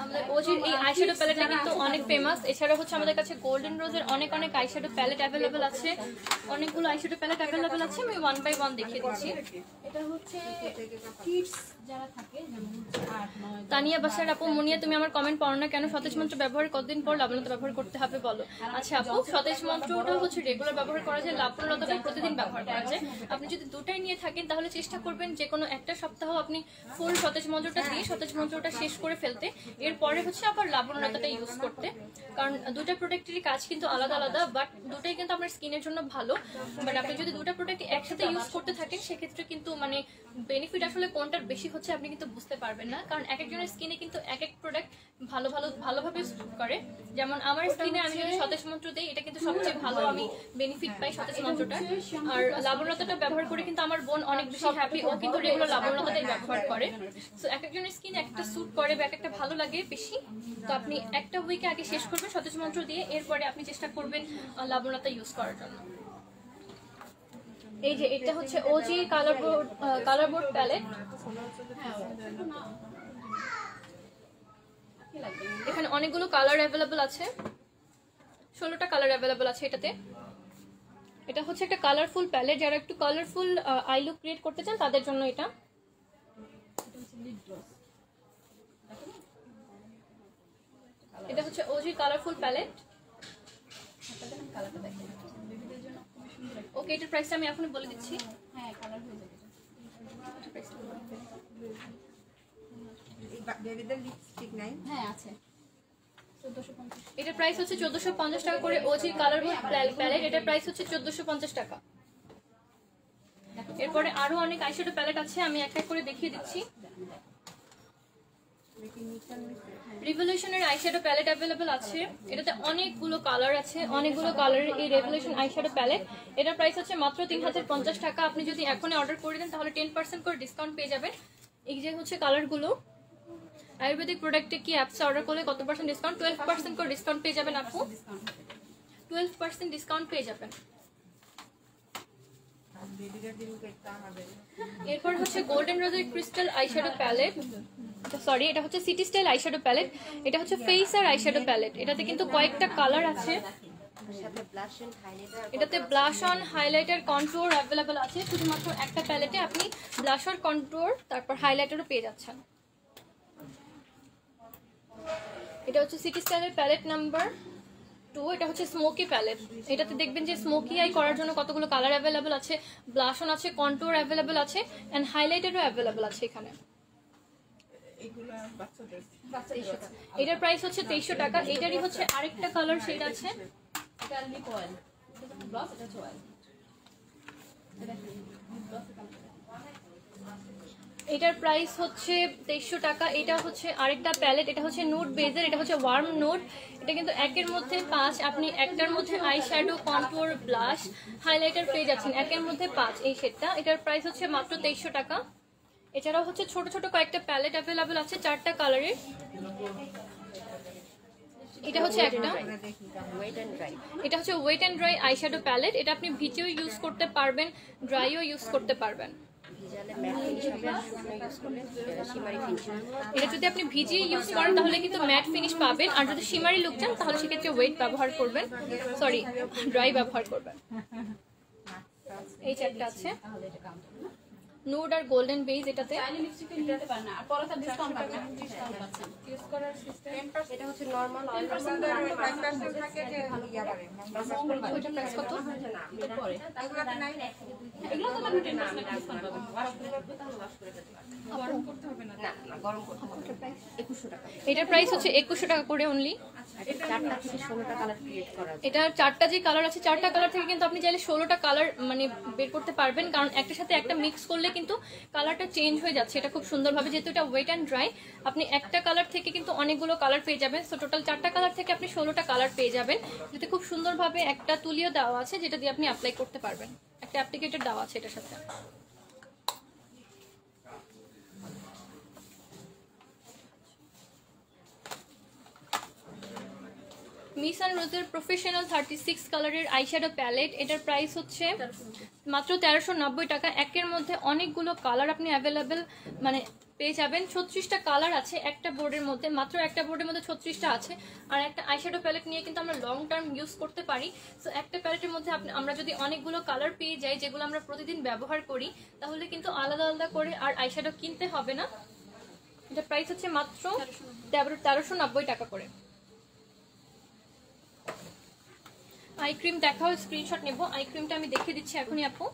আমাদের ওজির এই আইশ্যাডো প্যালেটটা কিন্তু অনেক ফেমাস এছাড়া হচ্ছে আমাদের কাছে গোল্ডেন রোজের অনেক আইশ্যাডো প্যালেট অ্যাভেলেবল আছে অনেকগুলো আইশ্যাডো প্যালেট অ্যাভেলেবল আছে আমি 1 বাই 1 দেখিয়ে দিচ্ছি এটা হচ্ছে কিডস যারা থাকে যেমন হচ্ছে 8 9 তানিয়া বাসার আপু মুনিয়া তুমি আমার কমেন্ট পড়ো না কেন সতেজ মন্ত্র ব্যবহার কতদিন পর লাবণলতা ব্যবহার করতে হবে বলো আচ্ছা আপু সতেজ মন্ত্রটা হচ্ছে রেগুলার ব্যবহার করা যায় লাবণলতাটা প্রতিদিন ব্যবহার করা যায় আপনি যদি দুটাই নিয়ে থাকেন তাহলে চেষ্টা করবেন যে কোনো একটা সপ্তাহ আপনি ফুল সতেজ মন্ত্রটা দিয়ে সতেজ মন্ত্রটা শেষ করে ফেলতে এরপরে হচ্ছে আবার লাবণলতাটা ইউজ করতে কারণ দুটো প্রোডাক্টেরই কাজ কিন্তু আলাদা আলাদা বাট দুটোই কিন্তু আপনার স্কিনের জন্য ভালো বাট আপনি যদি দুটো প্রোডাক্ট একসাথে ইউজ করতে থাকেন সেক্ষেত্রে কিন্তু মানে বেনিফিট আসলে কোনটার বেশি হচ্ছে আপনি কিন্তু বুঝতে পারবেন না কারণ এক একজনের স্কিনে কিন্তু এক এক প্রোডাক্ট ভালোভাবে স্যুট করে যেমন আমার স্কিনে আমি যদি সতেজ মন্ত্র দিই এটা কিন্তু সবচেয়ে ভালো আমি বেনিফিট পাই সতেজ মন্ত্রটা আর লাবণলতাটা ব্যবহার করে কিন্তু আমার বোন অনেক বেশি হ্যাপি ও কিন্তু রেগুলার লাবণলতাটাই ব্যবহার করে সো এক একজনের স্কিন একটা স্যুট করে বা একটা ভালো লাগে বেশি তো আপনি একটা উইকে আগে শেষ করবেন সতেজ মন্ত্র দিয়ে এরপরে আপনি চেষ্টা করবেন লাবণলতা ইউজ করার জন্য এই যে এটা হচ্ছে ওজি কালার বোর্ড প্যালেট এখানে অনেকগুলো কালার অ্যাভেলেবল আছে 16টা কালার অ্যাভেলেবল আছে এটাতে এটা হচ্ছে একটা কালারফুল প্যালেট যারা একটু কালারফুল আই লুক ক্রিয়েট করতে চান তাদের জন্য এটা এটা হচ্ছে ওজি কালারফুল প্যালেট কালারটা দেখেন বেবিদের জন্য খুবই সুন্দর ওকে এটার প্রাইসটা আমি এখনই বলে দিচ্ছি হ্যাঁ কালার হয়ে যাবে বেবিদের লিপস্টিক নাই হ্যাঁ আছে 1450 এটার প্রাইস হচ্ছে 1450 টাকা করে ওজি কালার বোর্ড প্যালেট এটার প্রাইস হচ্ছে 1450 টাকা এরপরে আরো অনেক আইশ্যাডো প্যালেট আছে আমি এক এক করে দেখিয়ে দিচ্ছি রিভলিউশনের আইশ্যাডো প্যালেট অ্যাভেলেবল আছে এটাতে অনেকগুলো কালার আছে অনেকগুলো কালারের এই রিভলিউশন আইশ্যাডো প্যালেট এটার প্রাইস হচ্ছে মাত্র 3050 টাকা আপনি যদি এখনই অর্ডার করে দেন তাহলে 10% করে ডিসকাউন্ট পেয়ে যাবেন এই যে হচ্ছে কালারগুলো আয়ুর্বেদিক প্রোডাক্টে কি অ্যাপসে অর্ডার করলে কত পার্সেন্ট ডিসকাউন্ট 12% করে ডিসকাউন্ট পেয়ে যাবেন আপু 12% ডিসকাউন্ট পেয়ে যাবেন বেবিদের দিন দেখতে হবে এরপর হচ্ছে গোল্ডেন রোজের ক্রিস্টাল আইশ্যাডো প্যালেট সরি এটা হচ্ছে সিটি স্টাইল আইশ্যাডো প্যালেট এটা হচ্ছে ফেসার আইশ্যাডো প্যালেট এটাতে কিন্তু কয়েকটা কালার আছে সাথে ব্লাশ এন্ড হাইলাইটার এটাতে blush on highlighter contour available আছে শুধুমাত্র একটা প্যালেটে আপনি ব্লাশ অন কন্ট্যুর তারপর হাইলাইটারও পেয়ে যাচ্ছেন এটা হচ্ছে সিটি স্টাইলের প্যালেট নাম্বার 2 এটা হচ্ছে স্মোকি প্যালেট এটাতে দেখবেন যে স্মোকি আই করার জন্য কতগুলো কালার অ্যাভেলেবল আছে ব্লাশ অন আছে কন্ট্যুর অ্যাভেলেবল আছে এন্ড হাইলাইটারও অ্যাভেলেবল আছে এখানে এগুলা বাচ্চাদের এটার প্রাইস হচ্ছে 2300 টাকা এটারই হচ্ছে আরেকটা কালার শেড আছে এটা লিপ অয়েল এটা ব্লস এটা হচ্ছে অয়েল এটার প্রাইস হচ্ছে 2300 টাকা এটা হচ্ছে আরেকটা প্যালেট এটা হচ্ছে নুড বেজের এটা হচ্ছে ওয়ার্ম নুড এটা কিন্তু একের মধ্যে 5 আপনি একটার মধ্যে eye shadow contour blush highlighter পেয়ে যাচ্ছেন একের মধ্যে 5 এই সেটটা এটার প্রাইস হচ্ছে মাত্র 2300 টাকা এছাড়াও হচ্ছে ছোট ছোট কয়েকটা প্যালেট অ্যাভেলেবল আছে 4টা কালারের এটা হচ্ছে একটা ওয়েট এন্ড ড্রাই এটা হচ্ছে wet and dry eyeshadow palette এটা আপনি ভিজিও ইউজ করতে পারবেন ড্রাইও ইউজ করতে পারবেন ভিজালে ম্যাট ফিনিশ ইউজ করলে শিমারি ফিনিশ। এটা যদি আপনি ভিজিয়ে ইউজ করেন তাহলে কিন্তু ম্যাট ফিনিশ পাবেন, আর যদি শিমারি লুক চান তাহলে সেক্ষেত্রে ওয়েট ব্যবহার করবেন, সরি ড্রাই ব্যবহার করবেন। এই চারটা আছে তাহলে এটা কাউন্ট হবে না। নুড আর গোল্ডেন বেজ, এটাতে চাইলে লিপস্টিক নিতে পারেন না, আর পরে ডিসকাউন্ট পাবেন, ডিসকাউন্ট পাচ্ছেন। ইউজ করার সিস্টেম এটা হচ্ছে নরমাল অয়েল। 5% থাকে যে ইয়া করে ওইটার প্রাইস কত? এটা পরে এগুলোতে নাই, এগুলো তো আপনি 10% ডিসকাউন্ট পাবেন। গরম করতে হবে না। না না, গরম করতে হবে। 2100 টাকা। এটার প্রাইস হচ্ছে 2100 টাকা করে অনলি। এটা 4টা থেকে 16টা কালার ক্রিয়েট করা যায়। এটা 4টা যে কালার আছে, 4টা কালার থেকে কিন্তু আপনি চাইলে 16টা কালার মানে বের করতে পারবেন, কারণ একটার সাথে একটা মিক্স করলে কিন্তু কালারটা চেঞ্জ হয়ে যাচ্ছে। এটা খুব সুন্দরভাবে, যেহেতু এটা ওয়েট অ্যান্ড ড্রাই, আপনি একটা কালার থেকে কিন্তু অনেকগুলো কালার পেয়ে যাবেন। সো টোটাল 4টা কালার থেকে আপনি 16টা কালার পেয়ে যাবেন, যেটা খুব সুন্দরভাবে একটা তুলিও দেওয়া আছে, যেটা দিয়ে আপনি অ্যাপ্লাই করতে পারবেন। একটা অ্যাপ্লিকেটর দেওয়া আছে এটার সাথে। মিস অ্যান্ড রোজের প্রফেশনাল 36 কালারের আইশ্যাডো প্যালেট, এটার প্রাইস হচ্ছে মাত্র 1390 টাকা। একের মধ্যে অনেকগুলো কালার আপনি অ্যাভেলেবেল মানে পেয়ে যাবেন। 36টা কালার আছে একটা বোর্ডের মধ্যে, মাত্র একটা বোর্ডের মধ্যে 36টা আছে। আর একটা আইশ্যাডো প্যালেট নিয়ে কিন্তু আমরা লং টার্ম ইউজ করতে পারি। সো একটা প্যালেটের মধ্যে আমরা যদি অনেকগুলো কালার পেয়ে যাই যেগুলো আমরা প্রতিদিন ব্যবহার করি, তাহলে কিন্তু আলাদা আলাদা করে আর আইশ্যাডো কিনতে হবে না। এটা প্রাইস হচ্ছে মাত্র 1390 টাকা করে। আই ক্রিম দেখাও, স্ক্রিনশট নেব। আই ক্রিমটা আমি দেখিয়ে দিচ্ছি এখনই আপু।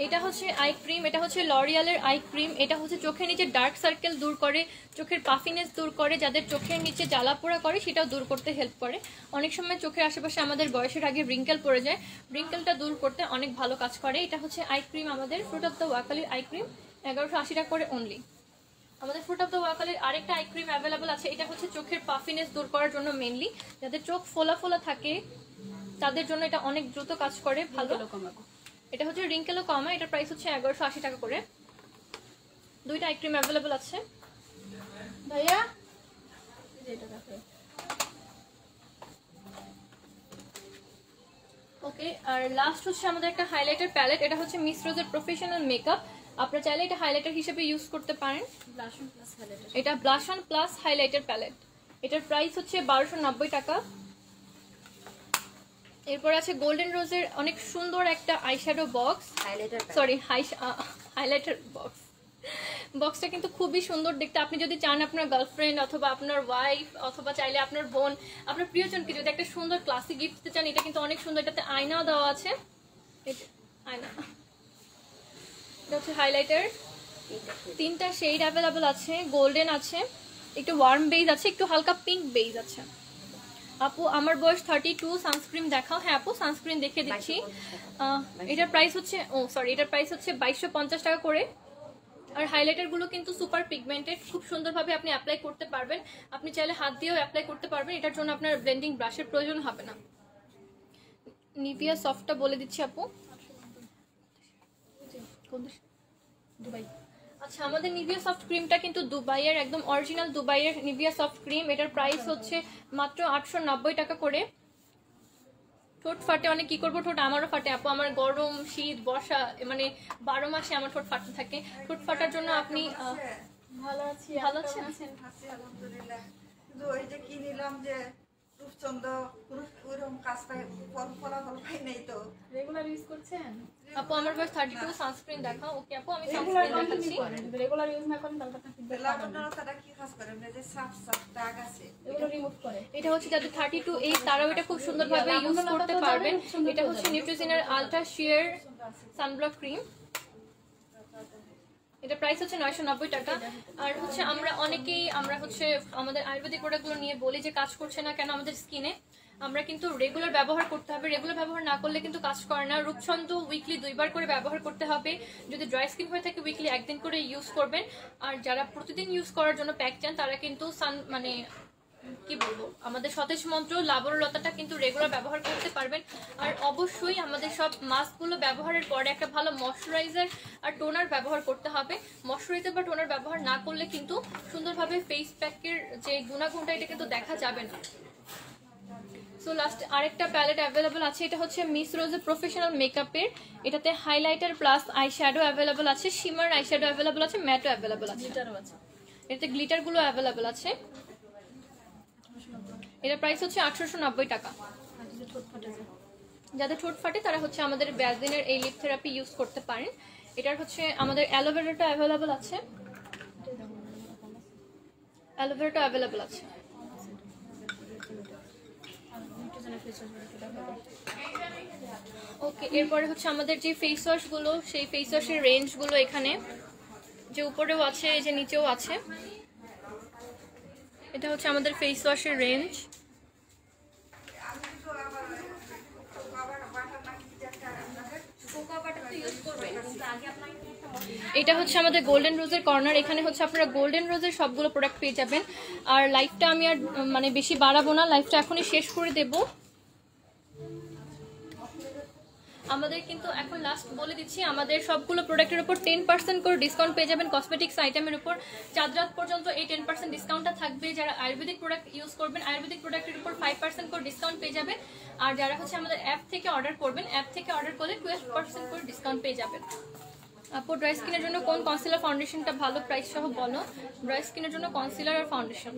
এটা হচ্ছে আই ক্রিম, এটা হচ্ছে লরিয়ালের আই ক্রিম। এটা হচ্ছে চোখের নিচে ডার্ক সার্কেল দূর করে, চোখের পাফিনেস দূর করে, যাদের চোখের নিচে জ্বালা পোড়া করে সেটাও দূর করতে হেল্প করে। অনেক সময় চোখের আশেপাশে আমাদের বয়সের আগে রিঙ্কেল পড়ে যায়, রিঙ্কেলটা দূর করতে অনেক ভালো কাজ করে। এটা হচ্ছে আই ক্রিম আমাদের ফ্রুট অফ দ্য ওয়াকালির আই ক্রিম, 1180 টাকা করে অনলি। আমাদের ফ্রুট অফ দ্য ওয়াকালির আরেকটা আই ক্রিম অ্যাভেলেবল আছে। এটা হচ্ছে চোখের পাফিনেস দূর করার জন্য মেনলি, যাদের চোখ ফোলা ফোলা থাকে তাদের জন্য এটা অনেক দ্রুত কাজ করে, ভালো। এটা হচ্ছে রিঙ্কেলও কমা, এটার প্রাইস হচ্ছে 1180 টাকা করে। দুইটা আই ক্রিম অ্যাভেলেবল আছে ভাইয়া। ওকে। আর লাস্ট হচ্ছে আমাদের একটা হাইলাইটার প্যালেট। এটা হচ্ছে মিস রোজের প্রফেশনাল মেকআপ, আপনারা চাইলে এটা হাইলাইটার হিসেবে ইউজ করতে পারেন। এটা blush on plus highlighter palette, এটার প্রাইস হচ্ছে 1290 টাকা। এরপর আছে গোল্ডেন রোজের অনেক সুন্দর একটা eyeshadow box, sorry highlighter box. বক্সটা কিন্তু খুবই সুন্দর দেখতে। আপনি যদি চান আপনার গার্লফ্রেন্ড অথবা আপনার ওয়াইফ অথবা চাইলে আপনার বোন, আপনার প্রিয়জনকে যদি একটা সুন্দর ক্লাসি গিফট দিতে চান, এটা কিন্তু অনেক সুন্দর। এটাতে আয়নাও দেওয়া আছে, আয়না। এটা হচ্ছে হাইলাইটার, 3টা শেড অ্যাভেলেবল আছে। গোল্ডেন আছে, একটু ওয়ার্ম বেজ আছে, একটু হালকা পিঙ্ক বেজ আছে। আপু আমার বয়স 32, সানস্ক্রিন দেখাও। হ্যাঁ আপু সানস্ক্রিন দেখে দিচ্ছি। এটার প্রাইস হচ্ছে এটার প্রাইস হচ্ছে 2250 টাকা করে। আর হাইলাইটার গুলো কিন্তু সুপার পিগমেন্টেড, খুব সুন্দরভাবে আপনি অ্যাপ্লাই করতে পারবেন। আপনি চাইলে হাত দিয়েও অ্যাপ্লাই করতে পারবেন, এটার জন্য আপনার ব্লেন্ডিং ব্রাশের প্রয়োজন হবে না। নিভিয়া সফটটা বলে দিচ্ছি আপু। দুবাই। আচ্ছা, আমাদের নিভিয়া সফট ক্রিমটা কিন্তু দুবাইয়ের, একদম অরিজিনাল দুবাইয়ের নিভিয়া সফট ক্রিম। এটার প্রাইস হচ্ছে মাত্র 890 টাকা করে। ঠোঁট ফাটে অনেক, কি করবো, ঠোঁট আমারও ফাটে আপু। আমার গরম শীত বর্ষা মানে 12 মাসে আমার ঠোঁট ফাটতে থাকে। ঠোঁট ফাটার জন্য আপনি ভালো আছি। ভালো আছেন? আলহামদুলিল্লাহ। কিন্তু ওই যে কি নিলাম যে রূপচন্দ্র ওইরকম কাজ পাই, ফলাফল পাই নাই তো। রেগুলার ইউজ করছেন? আপু আমার বয়স 32, সানস্ক্রিন দেখাও। ওকে আপু আমি সানস্ক্রিন দেখাচ্ছি। রেগুলার ইউজ না করেন তাহলে আপনি লাবণ্যতাটা কি কাজ করে, যে সাফ সাফ দাগ আছে এগুলো রিমুভ করে। এটা হচ্ছে যাদের 32 এজ তারাও এটা খুব সুন্দরভাবে ইউজ করতে পারবেন। এটা হচ্ছে নিউট্রিজিনের আলট্রা শিয়ার সানব্লক ক্রিম, এটা প্রাইস হচ্ছে 990 টাকা। আর হচ্ছে আমরা হচ্ছে আমাদের আয়ুর্বেদিক প্রোডাক্টগুলো নিয়ে বলি যে কাজ করছে না কেন আমাদের স্কিনে, আমরা কিন্তু রেগুলার ব্যবহার করতে হবে। রেগুলার ব্যবহার না করলে কিন্তু কাজ করে না। রূপচন্দ্র উইকলি 2 বার করে ব্যবহার করতে হবে। যদি ড্রাই স্কিন হয়ে থাকে উইকলি 1 দিন করে ইউজ করবেন। আর যারা প্রতিদিন ইউজ করার জন্য প্যাক চান তারা কিন্তু মানে কি বলবো, আমাদের সতেজ মন্ত্র লাবণ্যলতাটা কিন্তু রেগুলার ব্যবহার করতে পারবেন। আর অবশ্যই আমাদের সব মাস্কগুলো ব্যবহারের পরে একটা ভালো ময়শ্চারাইজার আর টোনার ব্যবহার করতে হবে। ময়শ্চারাইজার বা টোনার ব্যবহার না করলে কিন্তু সুন্দরভাবে ফেস প্যাকের যে গুণাগুণটা এটা কিন্তু দেখা যাবে না। সো লাস্ট আরেকটা প্যালেট অ্যাভেলেবল আছে, এটা হচ্ছে মিস রোজের প্রফেশনাল মেকআপের। এটাতে highlighter plus eye shadow available আছে, শিমার আই শ্যাডো অ্যাভেলেবল আছে, ম্যাটও অ্যাভেলেবল আছে, এটাতে গ্লিটারগুলো অ্যাভেলেবল আছে। এটা প্রাইস হচ্ছে 890 টাকা। যাদের ঠোঁট ফাটে তারা হচ্ছে আমাদের ব্যাসলিনের এই লিপ থেরাপি ইউজ করতে পারেন। এটার হচ্ছে আমাদের অ্যালোভেরাটা অ্যাভেলেবল আছে, অ্যালোভেরাটা অ্যাভেলেবল আছে। ওকে, এরপরে হচ্ছে আমাদের যে ফেস ওয়াশগুলো, সেই ফেস ওয়াশের রেঞ্জগুলো এখানে যে উপরেও আছে, এই যে নিচেও আছে। এটা হচ্ছে আমাদের ফেস ওয়াশের রেঞ্জ। এটা হচ্ছে আমাদের গোল্ডেন রোজের কর্নার। এখানে হচ্ছে আপনারা গোল্ডেন রোজের সবগুলো প্রোডাক্ট পেয়ে যাবেন। আর লাইফটা আমি আর মানে বেশি বাড়াবো না, লাইফটা এখনই শেষ করে দেব। আমাদের কিন্তু এখন লাস্ট বলে দিচ্ছি, আমাদের সবগুলো প্রোডাক্টের উপর 10% করে ডিসকাউন্ট পেয়ে যাবেন। কসমেটিক্স আইটেমের উপর চাঁদ রাত পর্যন্ত এই 10% ডিসকাউন্টটা থাকবে। যারা আয়ুর্বেদিক প্রোডাক্ট ইউজ করবেন, আয়ুর্বেদিক প্রোডাক্টের উপর 5% করে ডিসকাউন্ট পেয়ে যাবেন। আর যারা হচ্ছে আমাদের অ্যাপ থেকে অর্ডার করবেন, অ্যাপ থেকে অর্ডার করলে 12% করে ডিসকাউন্ট পেয়ে যাবেন। আপু ড্রাই স্কিনের জন্য কোন কনসিলার ফাউন্ডেশনটা ভালো, প্রাইস সহ বলো। ড্রাই স্কিনের জন্য কনসিলার আর ফাউন্ডেশন।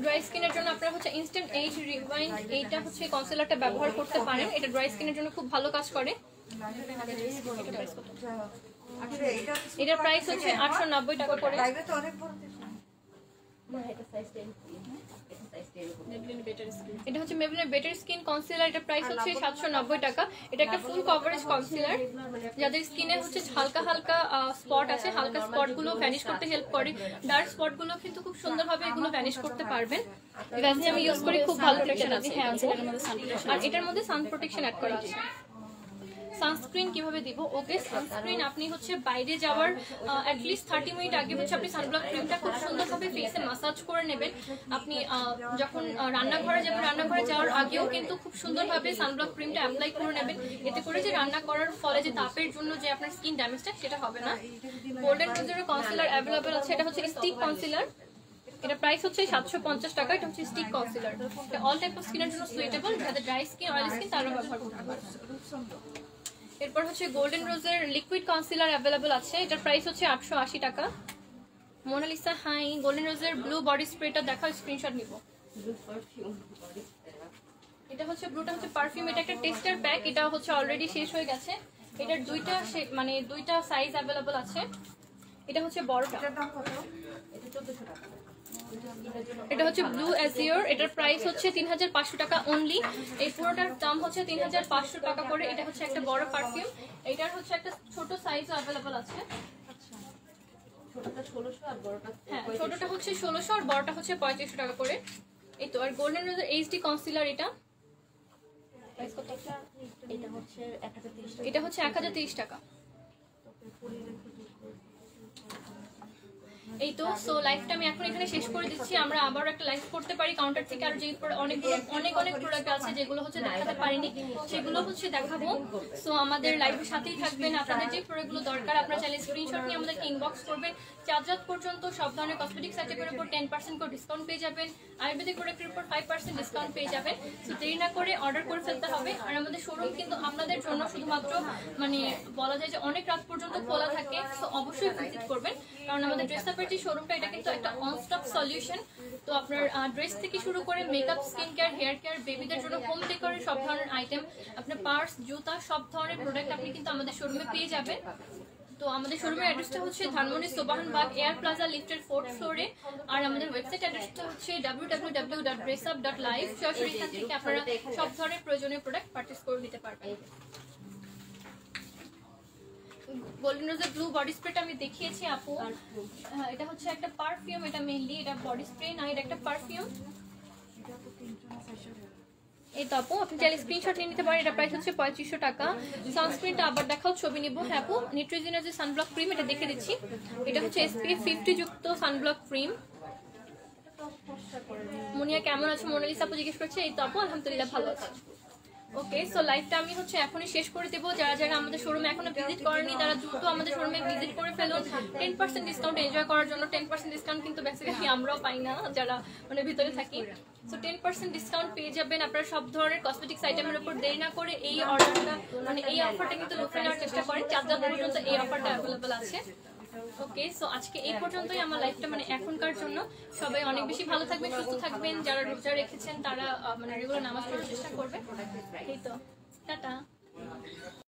ড্রাই স্কিনের জন্য আপনারা হচ্ছে ইনস্ট্যান্ট এজ রিভাইন্ড, এইটা হচ্ছে কনসিলারটা ব্যবহার করতে পারেন। এটা ড্রাই স্কিনের জন্য খুব ভালো কাজ করে। এটার প্রাইস হচ্ছে 890 টাকা করে। লাইভে তো অনেক বড় এটা হচ্ছে মেবলিনের বেটার স্কিন কনসিলার। এটা প্রাইস হচ্ছে 790 টাকা। এটা একটা ফুল কভারেজ কনসিলার। যাদের স্কিনে হচ্ছে হালকা হালকা স্পট আছে, হালকা স্পটগুলো ভ্যানিশ করতে হেল্প করে। ডার্ক স্পটগুলো কিন্তু খুব সুন্দরভাবে এগুলো ভ্যানিশ করতে পারবেন। এটা আমি ইউজ করি, খুব ভালো প্রোটেকশন আছে। হ্যাঁ, আর এটার মধ্যে সান প্রোটেকশন অ্যাড করা আছে। সানস্ক্রিন কিভাবে দিব? ওকে, সানস্ক্রিন আপনি হচ্ছে বাইরে যাওয়ার অ্যাটলিস্ট 30 মিনিট আগে হচ্ছে আপনি সানব্লক ক্রিমটা খুব সুন্দরভাবে ফেসে মাসাজ করে নেবেন। আপনি যখন রান্নাঘরে যাবেন, রান্নাঘরে যাওয়ার আগেও কিন্তু খুব সুন্দরভাবে সানব্লক ক্রিমটা অ্যাপ্লাই করে নেবেন। এতে করে যে রান্না করার ফলে যে তাপের জন্য যে আপনার স্কিন ড্যামেজটা সেটা হবে না। গোল্ডেন রোজের কনসিলার অ্যাভেলেবল আছে। এটা হচ্ছে স্টিক কনসিলার। এটা প্রাইস হচ্ছে 750 টাকা। এটা হচ্ছে stick concealer. All type of স্কিনের জন্য সুইটেবল, যাদের ড্রাই স্কিন, অয়েলি স্কিন তারা ব্যবহার করতে পারেন। এরপর হচ্ছে গোল্ডেন রোজের লিকুইড কনসিলার অ্যাভেলেবল আছে। এটার প্রাইস হচ্ছে 880 টাকা। মোনালিসা হাই, গোল্ডেন রোজের ব্লু বডি স্প্রেটা দেখাও, স্ক্রিনশট নিব। এটা হচ্ছে ব্লুটা হচ্ছে পারফিউম, এটা একটা টেস্টার প্যাক। এটা হচ্ছে অলরেডি শেষ হয়ে গেছে। এটার দুইটা সাইজ অ্যাভেলেবল আছে। এটা হচ্ছে বড়টা, এটা হচ্ছে ব্লু অ্যাজিওর। এটার প্রাইস হচ্ছে 3500 টাকা অনলি। এই পুরোটার দাম হচ্ছে 3500 টাকা করে। এটা হচ্ছে একটা বড় পারফিউম। এটার হচ্ছে একটা ছোট সাইজও অ্যাভেলেবল আছে। ছোটটা 1600 আর বড়টা, হ্যাঁ, ছোটটা হচ্ছে 1600 আর বড়টা হচ্ছে 3500 টাকা করে। এই তো। আর গোল্ডেন রোজের এইচডি কনসিলার, এটা এটা হচ্ছে 1030 টাকা। এটা হচ্ছে 1030 টাকা। এই তো। সো লাইভটা আমি এখন এখানে শেষ করে দিচ্ছি। আমরা আবার একটা লাইভ করতে পারি কাউন্টার থেকে। আর যে অনেক অনেক প্রোডাক্ট আছে যেগুলো হচ্ছে দেখাতে পারিনি, সেগুলো হচ্ছে দেখাবো। সো আমাদের লাইভের সাথেই থাকবেন। আপনাদের যে প্রোডাক্টগুলো দরকার আপনারা চাইলে স্ক্রিনশট নিয়ে আমাদেরকে ইনবক্স করবেন। চাঁদ রাত পর্যন্ত সব ধরনের কসমেটিক্স আইটেমের উপর 10% করে ডিসকাউন্ট পেয়ে যাবেন। আয়ুর্বেদিক প্রোডাক্টের উপর 5% ডিসকাউন্ট পেয়ে যাবেন। সো দেরি না করে অর্ডার করে ফেলতে হবে। আর আমাদের শোরুম কিন্তু আপনাদের জন্য শুধুমাত্র মানে বলা যায় যে অনেক রাত পর্যন্ত খোলা থাকে। সো অবশ্যই ভিজিট করবেন, কারণ আমাদের ড্রেস আপের যে শোরুমটা এটা কিন্তু একটা অন স্টপ সলিউশন। তো আপনার ড্রেস থেকে শুরু করে makeup, skin care, hair care, বেবিদের জন্য হোম ডেকোরের সব ধরনের আইটেম, আপনার পার্স, জুতা, সব ধরনের প্রোডাক্ট আপনি কিন্তু আমাদের শোরুমে পেয়ে যাবেন। তো আমাদের শোরুমের অ্যাড্রেসটা হচ্ছে ধানমন্ডি সোবাহানবাগ এয়ার প্লাজা লিফটের 4th ফ্লোরে। আর আমাদের ওয়েবসাইট অ্যাড্রেসটা হচ্ছে www.dressup.live। সরাসরি এখান থেকে আপনারা সব ধরনের প্রয়োজনীয় প্রোডাক্ট পারচেজ করে নিতে পারবেন। গোল্ডেন রোজের ব্লু বডি স্প্রেটা আমি দেখিয়েছি আপু। এটা হচ্ছে একটা পারফিউম, এটা মেইনলি এটা বডি স্প্রে না, এটা একটা পারফিউম। এই তো আপু, আপনি চাইলে স্ক্রিনশট নিয়ে নিতে পারেন। এটা প্রাইস হচ্ছে 3500 টাকা। সানস্ক্রিনটা আবার দেখাও, ছবি নিব। হ্যাঁ আপু, নিউট্রিজিনার যে সানব্লক ক্রিম এটা দেখে দিচ্ছি। এটা হচ্ছে SPF 50 যুক্ত সানব্লক ক্রিম। মুনিয়া কেমন আছে? মোনালিসা আপু জিজ্ঞেস করছে। এই তো আপু, আলহামদুলিল্লাহ ভালো আছে। ওকে, সো লাইভটা আমি হচ্ছে এখনই শেষ করে দেবো। যারা যারা আমাদের শোরুমে এখনো ভিজিট করেনি তারা দ্রুত আমাদের শোরুমে ভিজিট করে ফেলুন 10% ডিসকাউন্ট এনজয় করার জন্য। 10% ডিসকাউন্ট কিন্তু বেসিক্যালি আমরাও পাই না যারা মানে ভিতরে থাকি। সো 10% ডিসকাউন্ট পেয়ে যাবেন আপনারা সব ধরনের কসমেটিক্স আইটেমের উপর। দেরি না করে এই অর্ডারটা মানে এই অফারটা কিন্তু লুফে নেওয়ার চেষ্টা করেন। 4 পর্যন্ত এই অফারটা অ্যাভেলেবল আছে। ওকে, সো আজকে এই পর্যন্তই আমার লাইফটা মানে এখনকার জন্য। সবাই অনেক বেশি ভালো থাকবেন, সুস্থ থাকবেন। যারা রোজা রেখেছেন তারা মানে রেগুলার নামাজ পড়ার চেষ্টা করবেন। এই তো, টাটা।